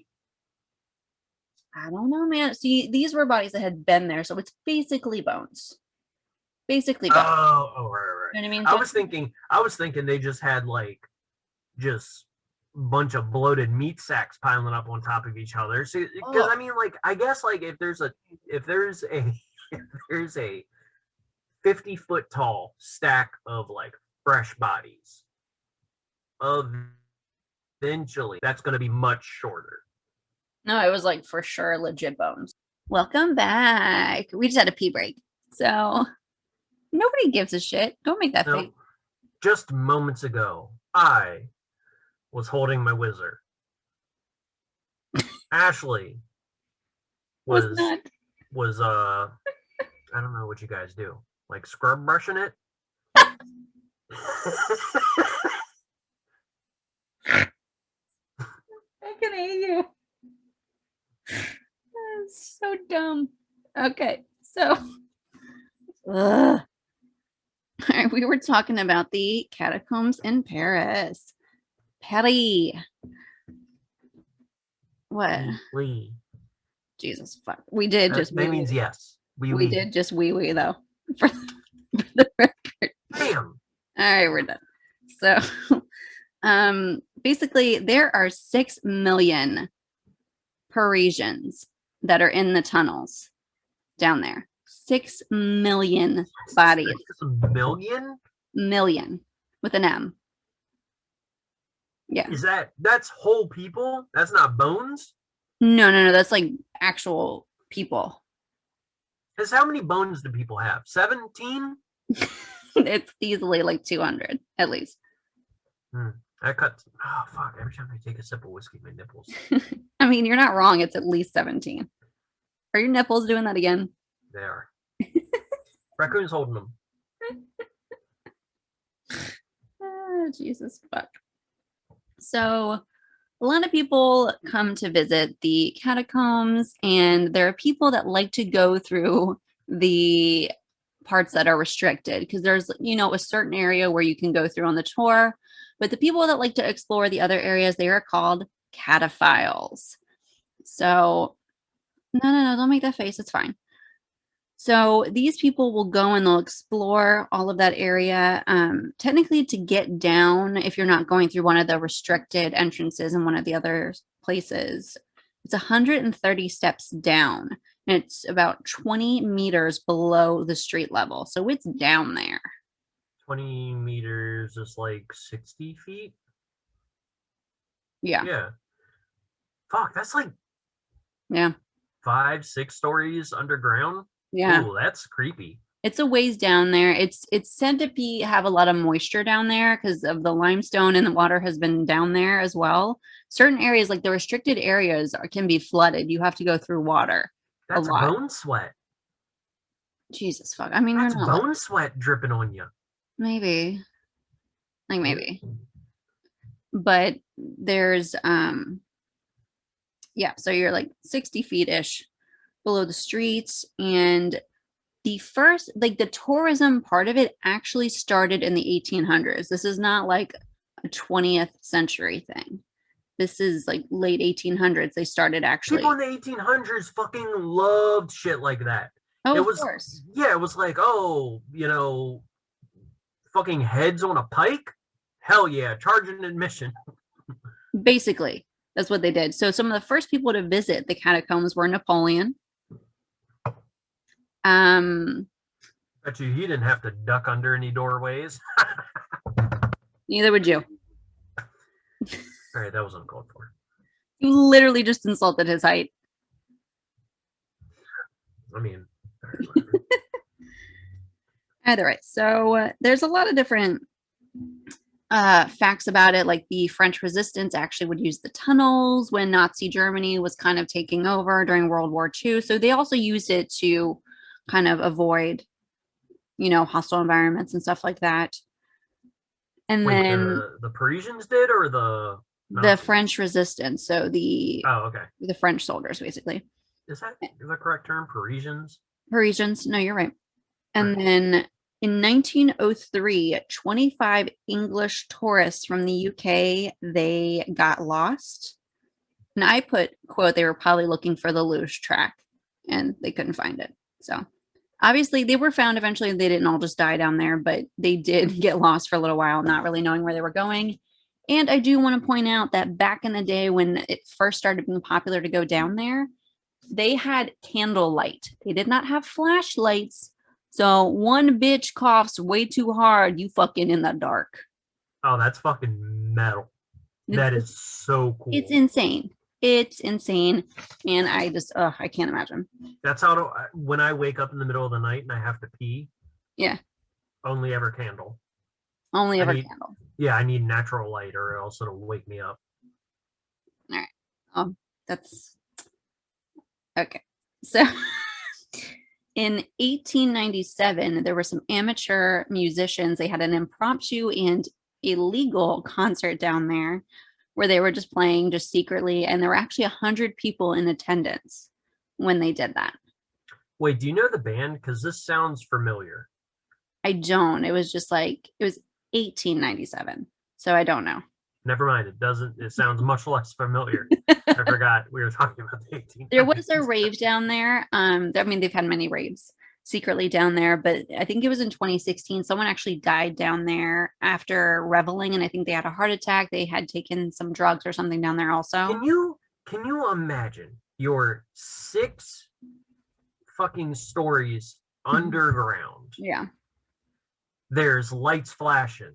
I don't know, man. See, these were bodies that had been there, so it's basically bones. Basically bones. Oh, right. You know what I mean? I was thinking they just had like just a bunch of bloated meat sacks piling up on top of each other. So because I mean, like, I guess like if there's a 50-foot tall stack of like fresh bodies, eventually that's going to be much shorter. No, it was like for sure legit bones. Welcome back. We just had a pee break. So nobody gives a shit. Don't make that No, face. just moments ago, I was holding my whizzer. Ashley was not. I don't know what you guys do. Like scrub brushing it? I can hate you. That's so dumb. Okay, so all right, we were talking about the catacombs in Paris. Paris. What? Wee. Jesus fuck. We did just that means yes. We did just wee though. For the record. Damn. All right, we're done. So basically there are 6 million Parisians that are in the tunnels down there. 6 million bodies. 6 million? Million with an M. Yeah. That's whole people? That's not bones? No. That's like actual people. Because how many bones do people have? 17? It's easily like 200 at least. I cut. Oh fuck! Every time I take a sip of whiskey, my nipples. I mean, you're not wrong. It's at least 17. Are your nipples doing that again? They are. Raccoon's holding them. Oh, Jesus fuck. So a lot of people come to visit the catacombs, and there are people that like to go through the parts that are restricted because there's, a certain area where you can go through on the tour. But the people that like to explore the other areas, they are called cataphiles. So no, don't make that face. It's fine. So these people will go and they'll explore all of that area. Technically, to get down, if you're not going through one of the restricted entrances in one of the other places, it's 130 steps down. And it's about 20 meters below the street level. So it's down there. 20 meters is like 60 feet? Yeah. Yeah. Fuck, that's like Yeah. 5-6 stories underground. Yeah. Ooh, that's creepy. It's a ways down there. It's said to have a lot of moisture down there because of the limestone, and the water has been down there as well. Certain areas, like the restricted areas, can be flooded. You have to go through water a That's lot. bone sweat. Jesus fuck. I mean, That's you're not bone sweat dripping on you. maybe. Like maybe. But there's yeah, so you're like 60 feet ish below the streets, and the first, like the tourism part of it actually started in the 1800s. This is not like a 20th century thing. This is like late 1800s. They started actually. People in the 1800s fucking loved shit like that. Oh, it of was, course. Yeah, it was like, oh, fucking heads on a pike? Hell yeah, charge an admission. Basically, that's what they did. So some of the first people to visit the catacombs were Napoleon. Bet you he didn't have to duck under any doorways. Neither would you. All right, that was uncalled for. You literally just insulted his height. I mean, all right, whatever. Either way, so there's a lot of different facts about it. Like the French resistance actually would use the tunnels when Nazi Germany was kind of taking over during World War II. So they also used it to kind of avoid, hostile environments and stuff like that. And Wait, then the Parisians did, or the French resistance. So the French soldiers, basically. Is that the correct term? Parisians? Parisians. No, you're right. And then in 1903, 25 English tourists from the UK, they got lost. And I put, quote, they were probably looking for the Luge track and they couldn't find it. So obviously they were found eventually. They didn't all just die down there, but they did get lost for a little while, not really knowing where they were going. And I do want to point out that back in the day when it first started being popular to go down there, they had candlelight. They did not have flashlights. So one bitch coughs way too hard, you fucking in the dark. Oh, that's fucking metal. That is so cool. It's insane. It's insane. And I just, I can't imagine. That's how, when I wake up in the middle of the night and I have to pee. Yeah. Only ever candle. Only ever candle. Yeah, I need natural light or else it'll wake me up. All right. That's okay. So in 1897, there were some amateur musicians. They had an impromptu and illegal concert down there where they were just playing just secretly. And there were actually 100 people in attendance when they did that. Wait, do you know the band? Because this sounds familiar. I don't. It was just like, it was 1897. So I don't know. Never mind. It sounds much less familiar. I forgot we were talking about the 1800s. There was a rave down there. I mean, they've had many raves secretly down there, but I think it was in 2016. Someone actually died down there after reveling, and I think they had a heart attack. They had taken some drugs or something down there also. Can you imagine your 6 fucking stories underground? Yeah. There's lights flashing.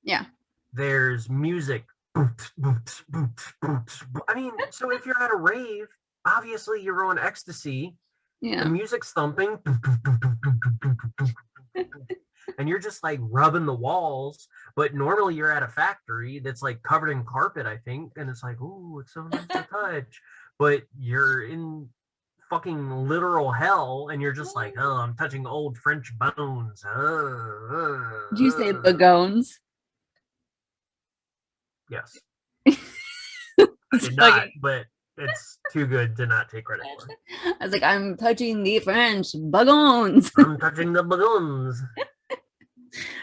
Yeah. There's music. Boots, boots, boots, boots. I mean, so if you're at a rave, obviously you're on ecstasy. Yeah. The music's thumping. And you're just like rubbing the walls. But normally you're at a factory that's like covered in carpet, I think. And it's like, ooh, it's so nice to touch. But you're in fucking literal hell and you're just like, oh, I'm touching old French bones. Did you say bones? Yes. I did not, but it's too good to not take credit for. I was like, I'm touching the French bones. I'm touching the bones.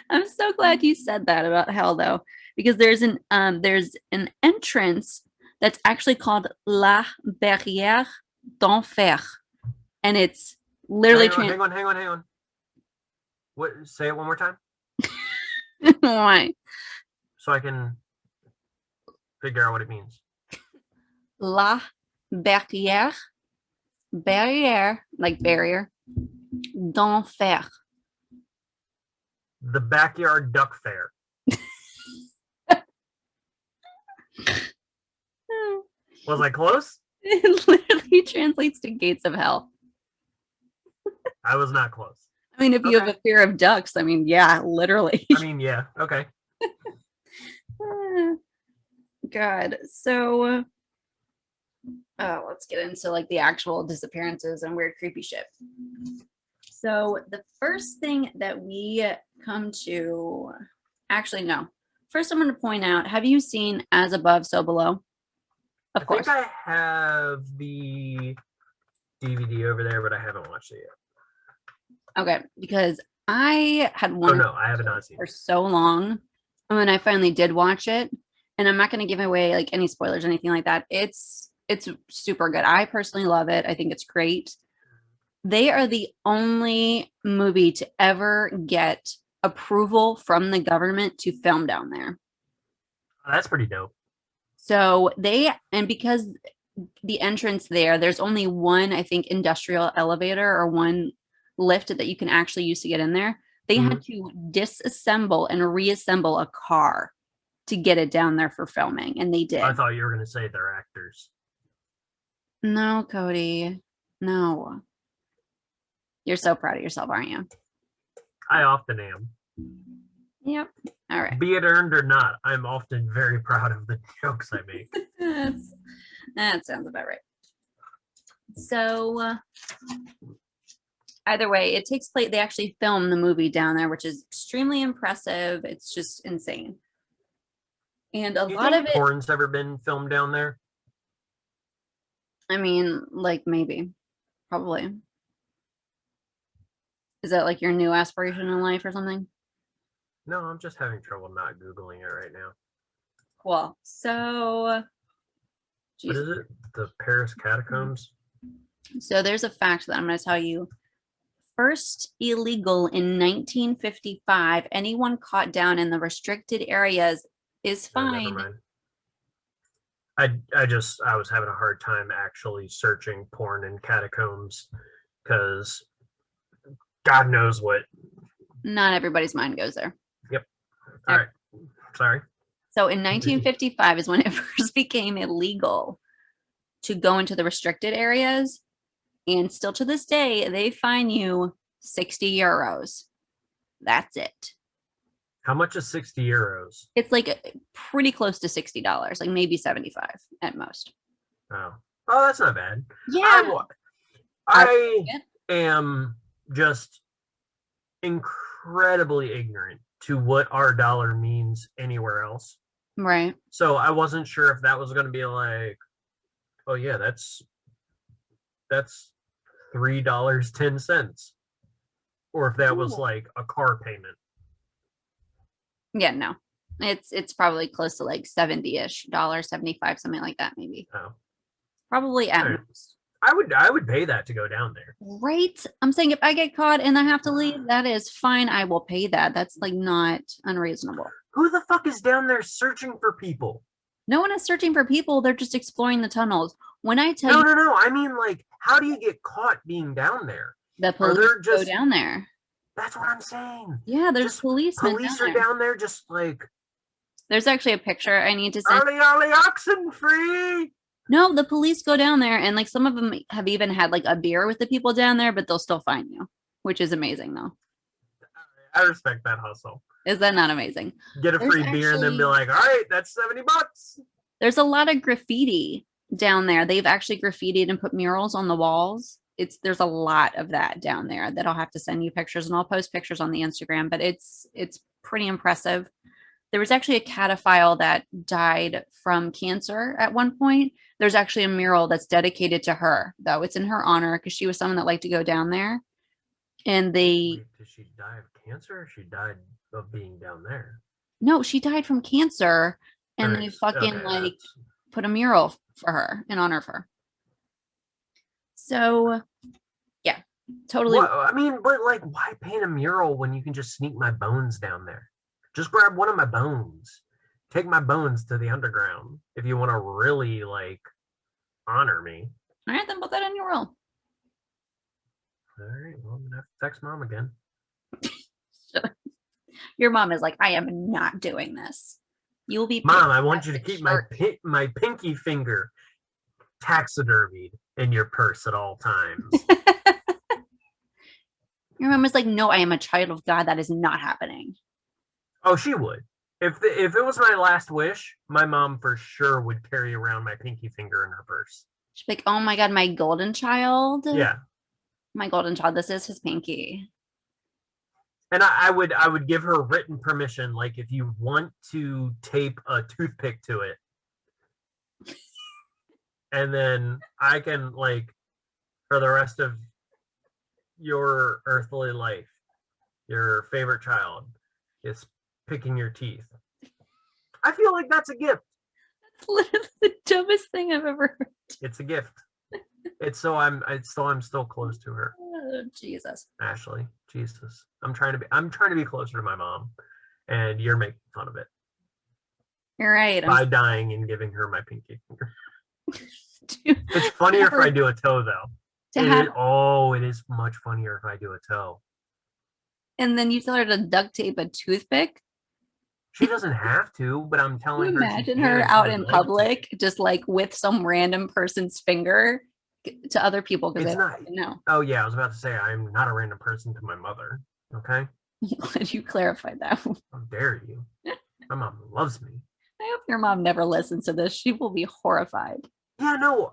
I'm so glad you said that about hell, though, because there's an entrance that's actually called La Barrière d'Enfer, and it's literally. Hang on. What? Say it one more time. Why? So I can figure out what it means. La Barrière, like barrier, d'Enfer. The backyard duck fair. Was I close? It literally translates to gates of hell. I was not close. I mean, if you have Okay. a fear of ducks, I mean, yeah, literally. I mean, yeah. Okay. God. So, let's get into like the actual disappearances and weird, creepy shit. So, the first thing that we come to, actually, no. First, I'm going to point out, have you seen As Above, So Below? Of course. I think I have the DVD over there, but I haven't watched it yet. Okay, because I had Oh wanted no, I have not seen for it. so long, and when I finally did watch it, and I'm not going to give away like any spoilers or anything like that. It's super good. I personally love it. I think it's great. They are the only movie to ever get approval from the government to film down there. Oh, that's pretty dope. So because the entrance there's only one, I think, industrial elevator or one lift that you can actually use to get in there. They had to disassemble and reassemble a car to get it down there for filming, and they did. I thought you were going to say they're actors. No, Cody. No. You're so proud of yourself, aren't you? I often am. Yep. All right. Be it earned or not, I'm often very proud of the jokes I make. That sounds about right. So, either way, it takes place. They actually film the movie down there, which is extremely impressive. It's just insane. And a You lot think of it, porn's ever been filmed down there? I mean, like maybe, probably. Is that like your new aspiration in life or something? No, I'm just having trouble not Googling it right now. Cool. So, What Jesus. is it? The Paris Catacombs? So there's a fact that I'm going to tell you. First illegal in 1955. Anyone caught down in the restricted areas is No, never fined. mind. I was having a hard time actually searching porn in catacombs because God knows what. Not everybody's mind goes there. All right. Sorry. So in 1955 is when it first became illegal to go into the restricted areas. And still to this day, they fine you 60 euros. That's it. How much is 60 euros? It's like pretty close to $60, like maybe 75 at most. Oh, that's not bad. Yeah. I am just incredibly ignorant to what our dollar means anywhere else. Right. So I wasn't sure if that was going to be like, oh yeah, that's $3.10, or if that was like a car payment. Yeah, no. It's probably close to like 70-ish dollars, 75, something like that, maybe. Oh, Probably at Alright. most. I would pay that to go down there. Right? I'm saying if I get caught and I have to leave, that is fine. I will pay that. That's like not unreasonable. Who the fuck is down there searching for people? No one is searching for people. They're just exploring the tunnels. When I tell you No. I mean, like, how do you get caught being down there? the police there go just- down there. That's what I'm saying. Yeah, there's Just policemen Police down are there. down there just like, There's actually a picture I need to send. ollie oxen free. No, the police go down there, and like some of them have even had like a beer with the people down there, but they'll still find you, which is amazing though. I respect that hustle. Is that not amazing? Get a There's free beer and then be actually- like, all right, that's $70. There's a lot of graffiti down there. They've actually graffitied and put murals on the walls. There's a lot of that down there that I'll have to send you pictures, and I'll post pictures on the Instagram, but it's pretty impressive. There was actually a cataphile that died from cancer at one point. There's actually a mural that's dedicated to her, though. It's in her honor because she was someone that liked to go down there. And Wait, did she die of cancer or she died of being down there? no, she died from cancer, and they Nice. fucking Okay, like that's- put a mural for her in honor of her. So, yeah, totally. Well, I mean, but like, why paint a mural when you can just sneak my bones down there? Just grab one of my bones. Take my bones to the underground if you want to really like honor me. All right, then put that in your will. All right, well, I'm gonna have to text mom again. Your mom is like, I am not doing this. You will be. Mom, paid I want you to at the keep church." my pinky finger taxidermied in your purse at all times. Your mom was like, no, I am a child of God. That is not happening. Oh, she would. If it was my last wish, my mom for sure would carry around my pinky finger in her purse. She's like, oh my God, my golden child. Yeah. My golden child. This is his pinky. And I would give her written permission, like if you want to tape a toothpick to it, and then I can, like, for the rest of your earthly life, your favorite child is picking your teeth. I feel like that's a gift. That's literally the dumbest thing I've ever heard. It's a gift. I'm still close to her. Oh, Jesus. Ashley, Jesus. I'm trying to be closer to my mom, and you're making fun of it. You're right. By dying and giving her my pinky finger. It's funnier if I do a toe, though. It is much funnier if I do a toe. And then you tell her to duct tape a toothpick? She doesn't have to, but I'm telling her. Imagine her out in public, just like with some random person's finger to other people because they don't know. Oh yeah, I was about to say I'm not a random person to my mother. Okay. Glad you clarified that. How dare you? My mom loves me. I hope your mom never listens to this. She will be horrified. Yeah, no,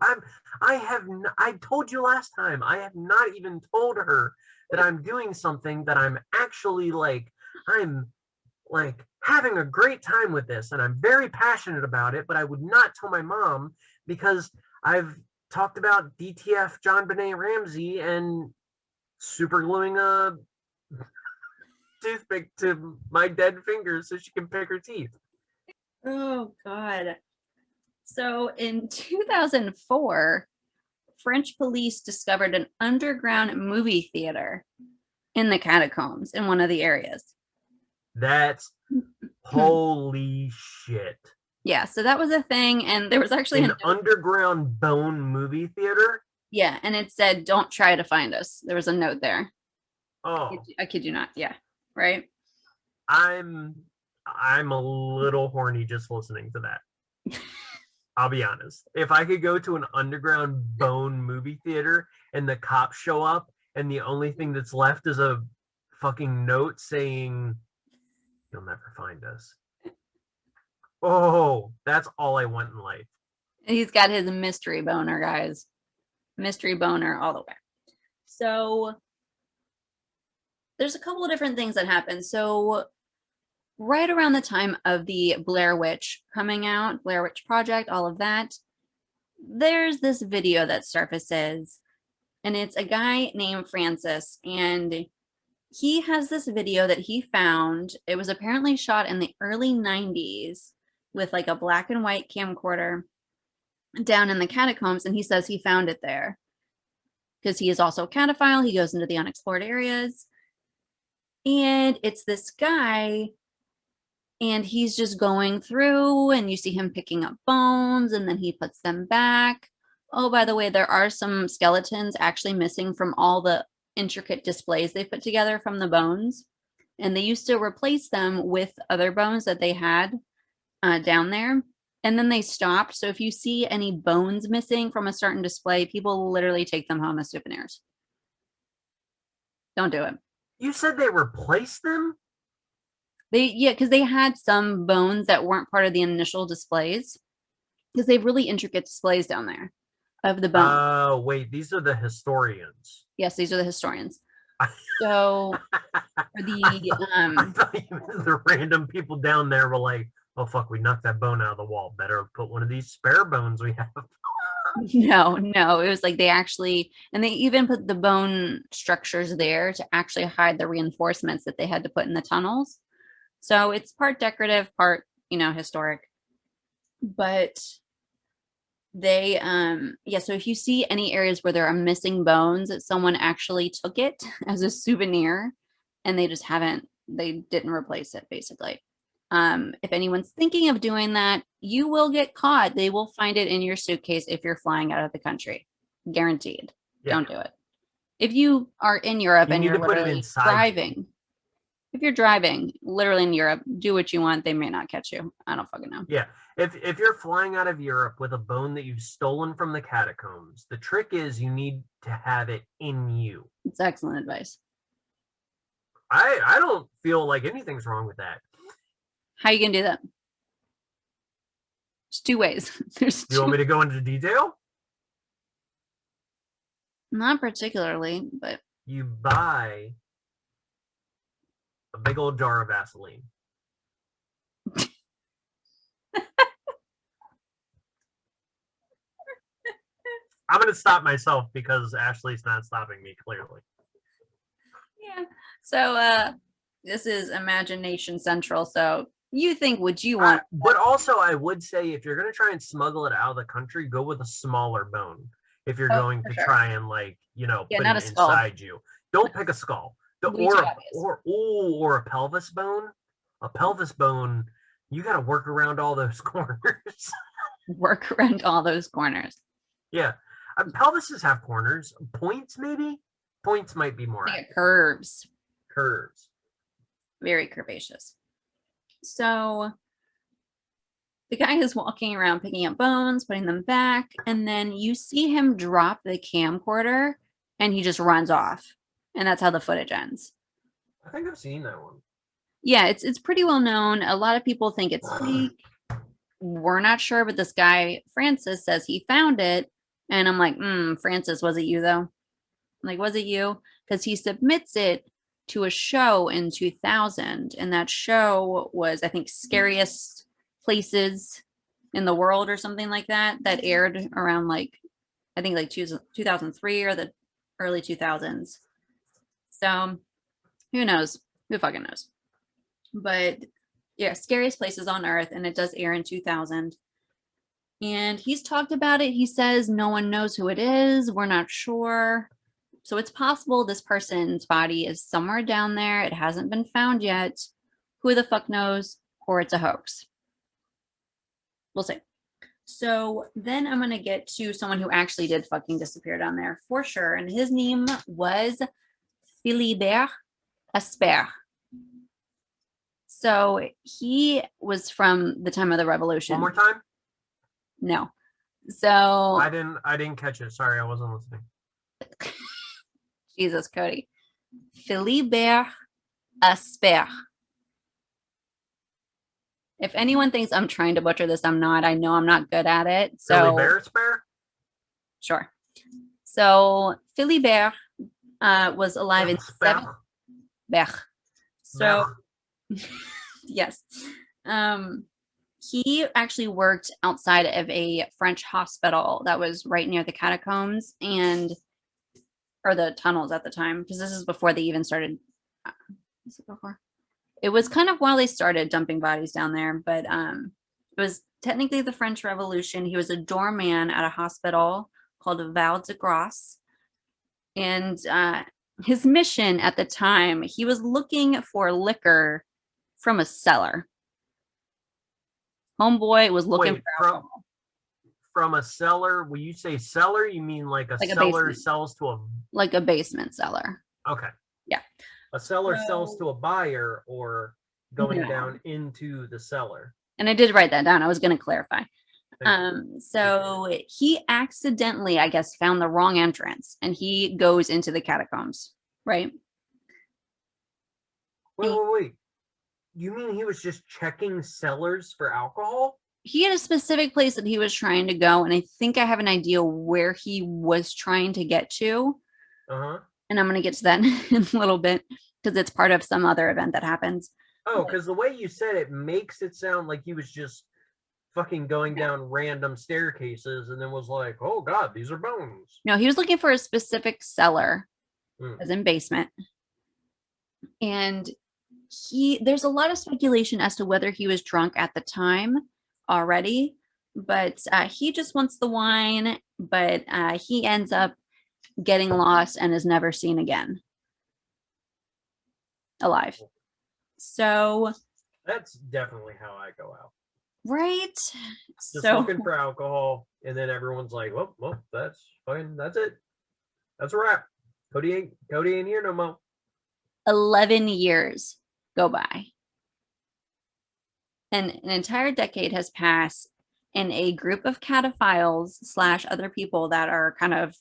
I told you last time, I have not even told her that I'm doing something that I'm actually I'm having a great time with this and I'm very passionate about it, but I would not tell my mom because I've talked about DTF John Benet Ramsey and super gluing a toothpick to my dead fingers so she can pick her teeth. Oh, God. So in 2004, French police discovered an underground movie theater in the catacombs in one of the areas. That's holy shit. Yeah, so that was a thing, and there was actually an underground bone movie theater. Yeah, and it said, "Don't try to find us." There was a note there. Oh, I kid you not. Yeah, right. I'm a little horny just listening to that. I'll be honest. If I could go to an underground bone movie theater and the cops show up and the only thing that's left is a fucking note saying, "You'll never find us." Oh, that's all I want in life. He's got his mystery boner, guys. Mystery boner all the way. So there's a couple of different things that happen. So right around the time of the Blair Witch coming out, Blair Witch Project, all of that, there's this video that surfaces, and it's a guy named Francis, and he has this video that he found. It was apparently shot in the early 90s with like a black and white camcorder down in the catacombs, and he says he found it there because he is also a cataphile. He goes into the unexplored areas, and it's this guy, and he's just going through, and you see him picking up bones, and then he puts them back. Oh, by the way, there are some skeletons actually missing from all the intricate displays they put together from the bones, and they used to replace them with other bones that they had down there, and then they stopped. So if you see any bones missing from a certain display, people literally take them home as souvenirs. Don't do it. You said they replaced them? Because they had some bones that weren't part of the initial displays, because they have really intricate displays down there of the bones. Oh, wait, these are the historians. Yes, these are the historians. So for the I thought you meant the random people down there were like, "Oh fuck, we knocked that bone out of the wall. Better put one of these spare bones we have." No, it was like they actually, and they even put the bone structures there to actually hide the reinforcements that they had to put in the tunnels. So it's part decorative, part, historic. But they, so if you see any areas where there are missing bones, that someone actually took it as a souvenir and they didn't replace it, basically. If anyone's thinking of doing that, you will get caught. They will find it in your suitcase if you're flying out of the country. Guaranteed. Yeah. Don't do it. If you are in Europe and you're literally driving, if you're driving, literally in Europe, do what you want. They may not catch you. I don't fucking know. Yeah. If you're flying out of Europe with a bone that you've stolen from the catacombs, the trick is you need to have it in you. It's excellent advice. I don't feel like anything's wrong with that. How you gonna do that? There's two ways. There's You want me to go into detail? Not particularly, but You buy a big old jar of Vaseline. I'm going to stop myself because Ashley's not stopping me, clearly. yeah. So this is Imagination Central. So you think would you want? But also, I would say if you're going to try and smuggle it out of the country, go with a smaller bone. If you're going to sure. try and put not it a skull. inside you, don't pick a skull. Or a pelvis bone. A pelvis bone, you got to work around all those corners. Work around all those corners. Yeah. Pelvises have corners. Points, maybe? Points might be more accurate. Curves. Curves. Very curvaceous. So the guy is walking around picking up bones, putting them back, and then you see him drop the camcorder and he just runs off. And that's how the footage ends. I think I've seen that one. Yeah, it's pretty well known. A lot of people think it's fake. We're not sure, but this guy, Francis, says he found it. And I'm like, Francis, was it you though? I'm like, was it you? Because he submits it to a show in 2000. And that show was, I think, Scariest Places in the World or something like that. That aired around 2003 or the early 2000s. So who knows? Who fucking knows? But yeah, Scariest Places on Earth. And it does air in 2000. And he's talked about it. He says no one knows who it is. We're not sure. So it's possible this person's body is somewhere down there. It hasn't been found yet. Who the fuck knows? Or it's a hoax. We'll see. So then I'm going to get to someone who actually did fucking disappear down there for sure. And his name was Philibert Asper. So he was from the time of the revolution. One more time? No. So I didn't catch it. Sorry, I wasn't listening. Jesus, Cody. Philibert Asper. If anyone thinks I'm trying to butcher this, I'm not. I know I'm not good at it. So Philibert Asper? Sure. So Philibert was alive in So yes. He actually worked outside of a French hospital that was right near the catacombs or the tunnels at the time, because this is before they even started. Was it before? It was kind of while they started dumping bodies down there, but it was technically the French Revolution. He was a doorman at a hospital called Val de Grace. And his mission at the time, he was looking for liquor from a cellar. Homeboy was looking for alcohol. From a cellar. When you say cellar, you mean like a cellar sells to a basement cellar. Okay. Yeah. A seller sells to a buyer or going down into the cellar. And I did write that down. I was going to clarify. So he accidentally, I guess, found the wrong entrance and he goes into the catacombs, right? Wait. You mean he was just checking cellars for alcohol? He had a specific place that he was trying to go, and I think I have an idea where he was trying to get to. Uh-huh. And I'm going to get to that in a little bit because it's part of some other event that happens. Oh, because the way you said it makes it sound like he was just fucking going down random staircases and then was like, oh God, these are bones. No, he was looking for a specific cellar, as in basement. And there's a lot of speculation as to whether he was drunk at the time already, but he just wants the wine, but he ends up getting lost and is never seen again alive. So that's definitely how I go out. Right? Just looking for alcohol, and then everyone's like, well, that's fine. That's it. That's a wrap. Cody ain't here no more. 11 years go by. And an entire decade has passed, and a group of cataphiles / other people that are kind of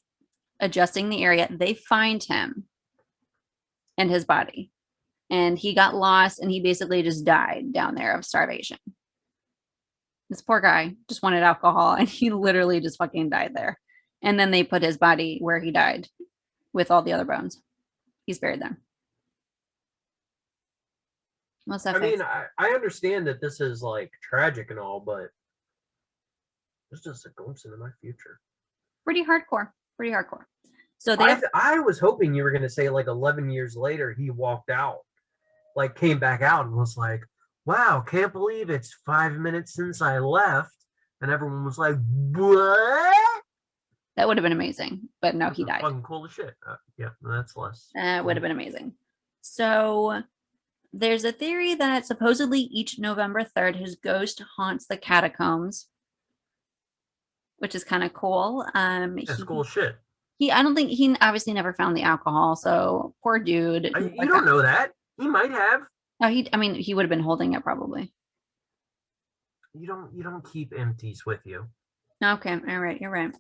adjusting the area, they find him and his body. And he got lost, and he basically just died down there of starvation. This poor guy just wanted alcohol, and he literally just fucking died there. And then they put his body where he died with all the other bones. He's buried there. What's that? I mean, I understand that this is like tragic and all, but it's just a glimpse into my future. Pretty hardcore. Pretty hardcore. So I was hoping you were going to say like 11 years later he walked out, like came back out and was like, wow, can't believe it's 5 minutes since I left. And everyone was like, what? That would have been amazing. But no, he died. Fucking cool as shit. Yeah, that's less. That would have been amazing. So there's a theory that supposedly each November 3rd, his ghost haunts the catacombs, which is kind of cool. That's cool shit. I don't think he obviously never found the alcohol. So poor dude. You don't know that. He might have. No, he would have been holding it probably. You don't keep empties with you. Okay, all right, you're right.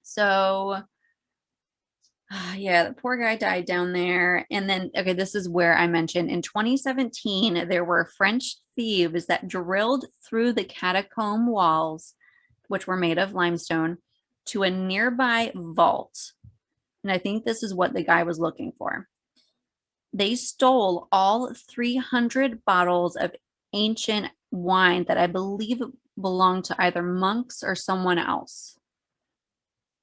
So yeah, the poor guy died down there. And then, okay, this is where I mentioned in 2017, there were French thieves that drilled through the catacomb walls, which were made of limestone, to a nearby vault. And I think this is what the guy was looking for. They stole all 300 bottles of ancient wine that I believe belonged to either monks or someone else.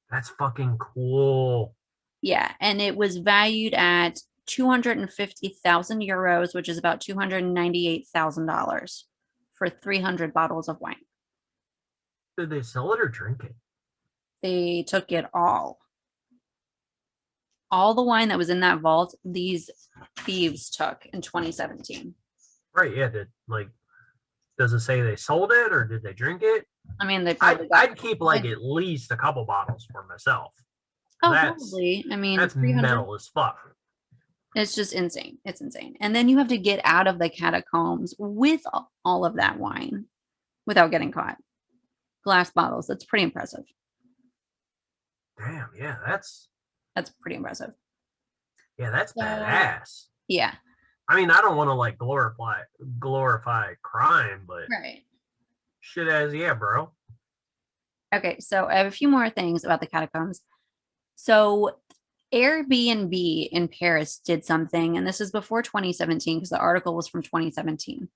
That's fucking cool. Yeah, and it was valued at 250,000 euros, which is about $298,000 for 300 bottles of wine. Did they sell it or drink it? They took it all. All the wine that was in that vault, these thieves took in 2017. Right, yeah. Does it say they sold it or did they drink it? I mean, they probably I'd keep like at least a couple bottles for myself. Oh, probably. I mean, that's metal as fuck. It's just insane. It's insane. And then you have to get out of the catacombs with all of that wine without getting caught. Glass bottles. That's pretty impressive. Damn, yeah, that's pretty impressive. Yeah, that's badass. Yeah. I mean, I don't want to like glorify crime, but right. Shit as yeah, bro. Okay, so I have a few more things about the catacombs. So Airbnb in Paris did something, and this is before 2017 because the article was from 2017.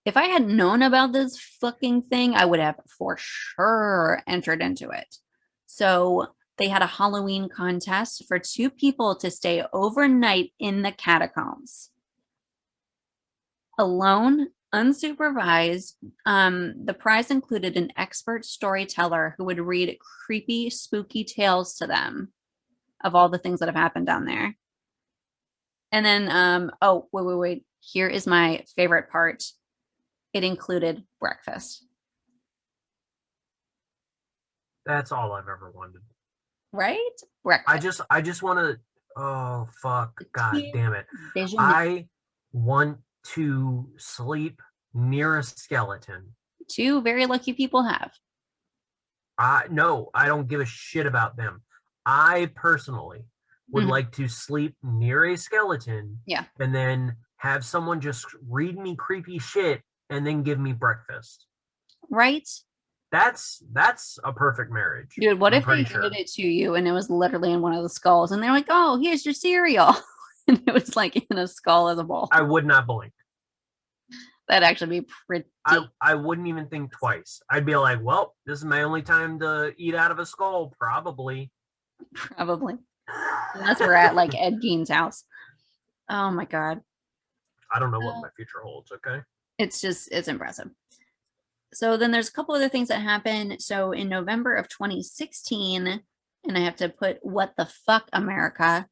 If I had known about this fucking thing, I would have for sure entered into it. So they had a Halloween contest for 2 people to stay overnight in the catacombs. Alone, unsupervised. The prize included an expert storyteller who would read creepy, spooky tales to them of all the things that have happened down there. And then, oh, wait. Here is my favorite part. It included breakfast. That's all I've ever wanted. Right? Breakfast. I just want to. Oh fuck! God damn it! Vision. I want to sleep near a skeleton. 2 very lucky people have. No, I don't give a shit about them. I personally would like to sleep near a skeleton. Yeah. And then have someone just read me creepy shit and then give me breakfast. Right? That's a perfect marriage. Dude, what if they handed it to you and it was literally in one of the skulls and they're like, oh, here's your cereal. And it was like in a skull as a bowl. I would not blink. That'd actually be pretty. I wouldn't even think twice. I'd be like, well, this is my only time to eat out of a skull, probably. Probably. Unless we're at like Ed Gein's house. Oh my God. I don't know what my future holds, okay? It's impressive. So then there's a couple other things that happen. So in November of 2016, and I have to put what the fuck, America,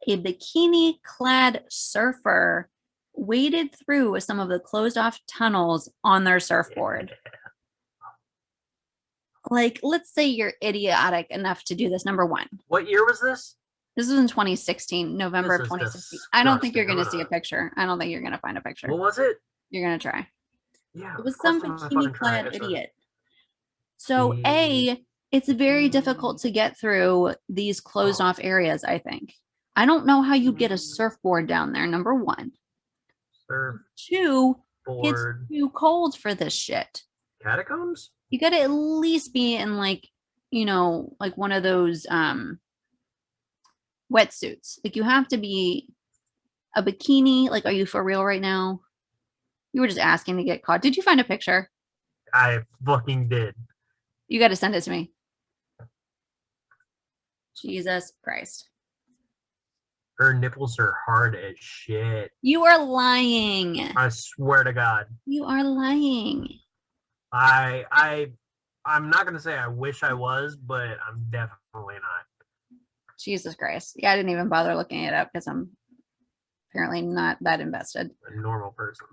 a bikini-clad surfer waded through some of the closed-off tunnels on their surfboard. Like, let's say you're idiotic enough to do this, number one. What year was this? This was in 2016, November of This is 2016. I don't think disgusting. you're I'm going to see a gonna- picture. I don't think you're going to find a picture. What was it? You're going to try. Yeah. It was of course some I'm gonna fucking try. bikini-clad It's a idiot. So, bikini- it's very difficult to get through these closed-off areas, I think. I don't know how you get a surfboard down there, number one. Two, it's Surfboard. too cold for this shit. Catacombs? You got to at least be in like, like one of those wetsuits. Like you have to be a bikini. Like, are you for real right now? You were just asking to get caught. Did you find a picture? I fucking did. You got to send it to me. Jesus Christ. Her nipples are hard as shit. You are lying. I swear to God. You are lying. I'm not gonna say I wish I was, but I'm definitely not. Jesus Christ. Yeah, I didn't even bother looking it up because I'm apparently not that invested. A normal person.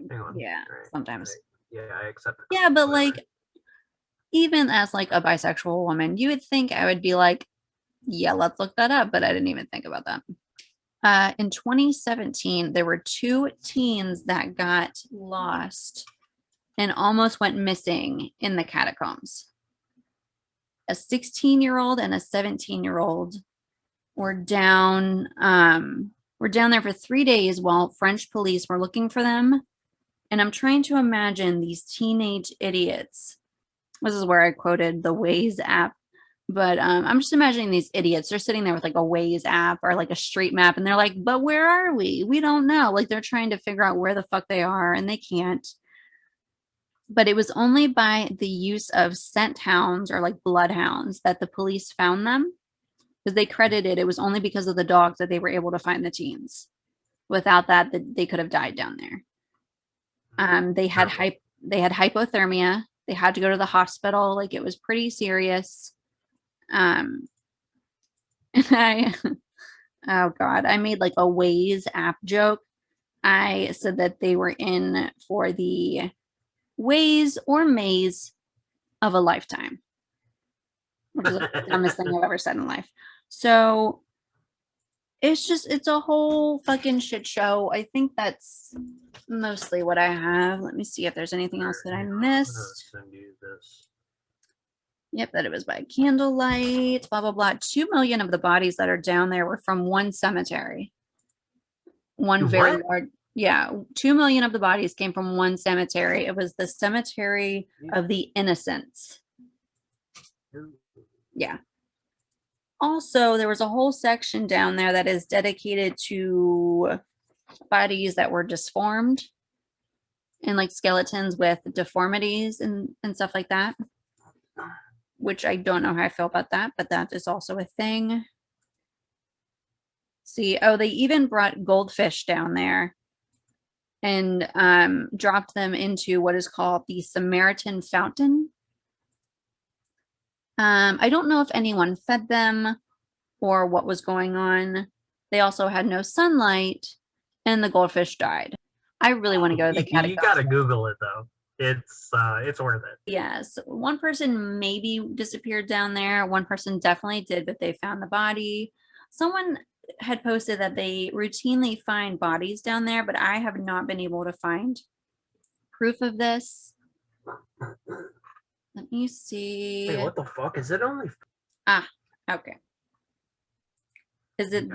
Hang on. Yeah, Right. sometimes. I accept it. Yeah, but Whatever. like, even as like a bisexual woman, you would think I would be like, yeah, let's look that up, but I didn't even think about that. In 2017, there were 2 teens that got lost and almost went missing in the catacombs. A 16-year-old and a 17-year-old were down there for 3 days while French police were looking for them. And I'm trying to imagine these teenage idiots. This is where I quoted the Waze app. But I'm just imagining these idiots. They're sitting there with like a Waze app or like a street map. And they're like, but where are we? We don't know. Like they're trying to figure out where the fuck they are. And they can't. But it was only by the use of scent hounds or like bloodhounds that the police found them. Because they credited it was only because of the dogs that they were able to find the teens. Without that, they could have died down there. They had hypothermia. They had to go to the hospital. Like it was pretty serious. And oh God, I made like a Waze app joke. I said that they were in for the Waze or maze of a lifetime, which is the dumbest thing I've ever said in life. So it's a whole fucking shit show. I think that's mostly what I have. Let me see if there's anything else that I missed. Send you this. Yep, that it was by candlelight, blah, blah, blah. 2 million of the bodies that are down there were from one cemetery. One very large. Yeah, 2 million of the bodies came from one cemetery. It was the Cemetery of the Innocents. Yeah. Also, there was a whole section down there that is dedicated to bodies that were disformed and like skeletons with deformities and stuff like that. Which I don't know how I feel about that, but that is also a thing. See, oh, they even brought goldfish down there and dropped them into what is called the Samaritan Fountain. I don't know if anyone fed them or what was going on. They also had no sunlight and the goldfish died. I really want to go to the catacombs. You gotta Google it though. It's worth it. Yes, one person maybe disappeared down there. One person definitely did, but they found the body. Someone had posted that they routinely find bodies down there, but I have not been able to find proof of this. Let me see. Wait, what the fuck? Is it only? Okay. Is it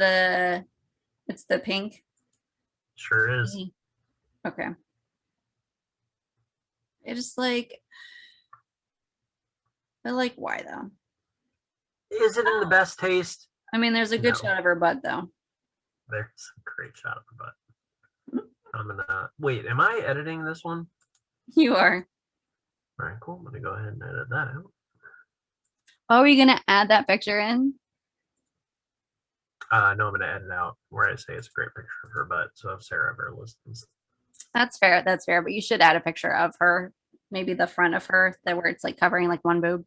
it's the pink? Sure is. Okay. It's like, but like, why though? Is it in the best taste? I mean, there's a good No. shot of her butt though. There's a great shot of her butt. I'm gonna wait. Am I editing this one? You are. All right, cool. I'm gonna go ahead and edit that out. Oh, are you gonna add that picture in? No, I'm gonna edit out where I say it's a great picture of her butt. So if Sarah ever listens, That's fair. That's fair. But you should add a picture of her, maybe the front of her, that where it's like covering like one boob.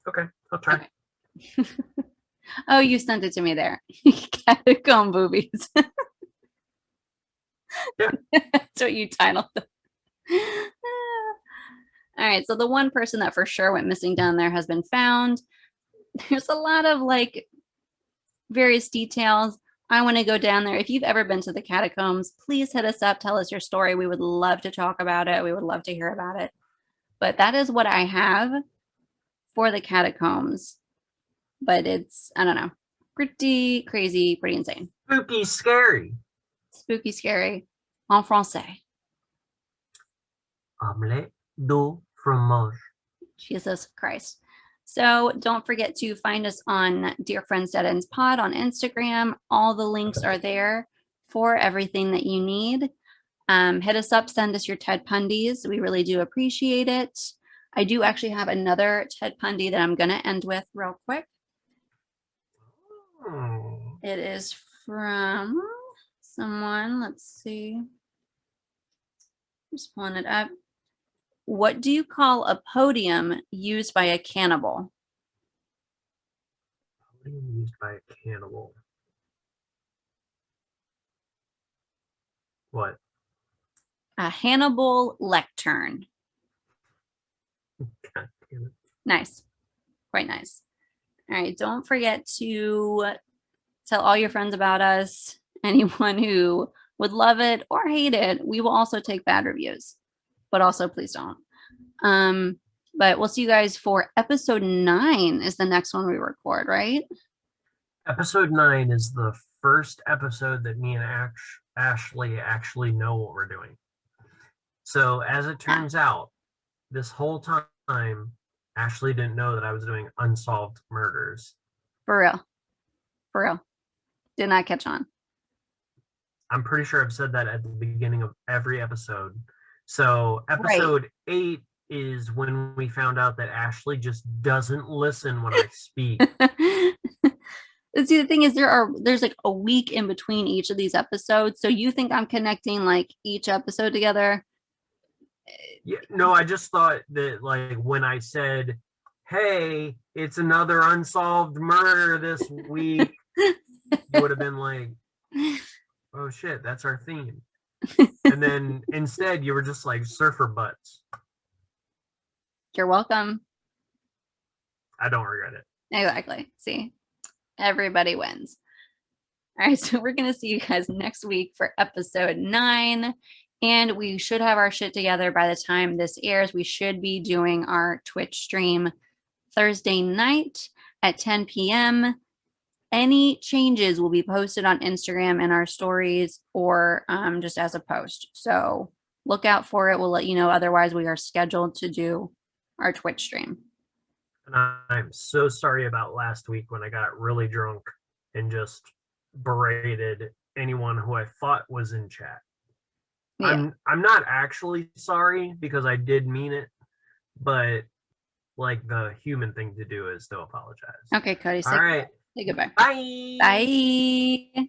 okay, I'll try. Okay. Oh, you sent it to me there. Catacomb boobies. Yeah. That's what you titled them. All right. So the one person that for sure went missing down there has been found. there's a lot of like various details. I want to go down there. If you've ever been to the catacombs, please hit us up. Tell us your story. We would love to talk about it. We would love to hear about it. But that is what I have for the catacombs. But it's, I don't know, pretty crazy, pretty insane. Spooky, scary. Spooky, scary. En français. Omelette du fromage. Jesus Christ. So don't forget to find us on Dear Friends Dead Ends Pod on Instagram. All the links are there for everything that you need. Hit us up, send us your Ted Pundies. We really do appreciate it. I do actually have another Ted Pundy that I'm going to end with real quick. Oh. It is from someone. Let's see. Just pulling it up. What do you call a podium used by a cannibal? Podium used by a cannibal. What? A Hannibal lectern. God damn it. Nice. Quite nice. All right. Don't forget to tell all your friends about us. Anyone who would love it or hate it. We will also take bad reviews, but also please don't. But we'll see you guys for episode 9 is the next one we record, right? Episode 9 is the first episode that me and Ashley actually know what we're doing. So as it turns out, this whole time, Ashley didn't know that I was doing unsolved murders. For real. For real. Did not catch on. I'm pretty sure I've said that at the beginning of every episode. So episode 8 is when we found out that Ashley just doesn't listen when I speak. See, the thing is, there's like a week in between each of these episodes. So you think I'm connecting like each episode together? Yeah, no, I just thought that like when I said, "Hey, it's another unsolved murder this week," you would have been like, "Oh shit, that's our theme." And then instead, you were just like surfer butts. You're welcome. I don't regret it. Exactly. See, everybody wins. All right, so we're going to see you guys next week for episode 9. And we should have our shit together by the time this airs. We should be doing our Twitch stream Thursday night at 10 p.m. Any changes will be posted on Instagram and our stories or just as a post. So look out for it. We'll let you know. Otherwise, we are scheduled to do our Twitch stream. And I'm so sorry about last week when I got really drunk and just berated anyone who I thought was in chat. Yeah. I'm not actually sorry because I did mean it, but like the human thing to do is to apologize. Okay, Cody. All right. Say goodbye. Bye. Bye.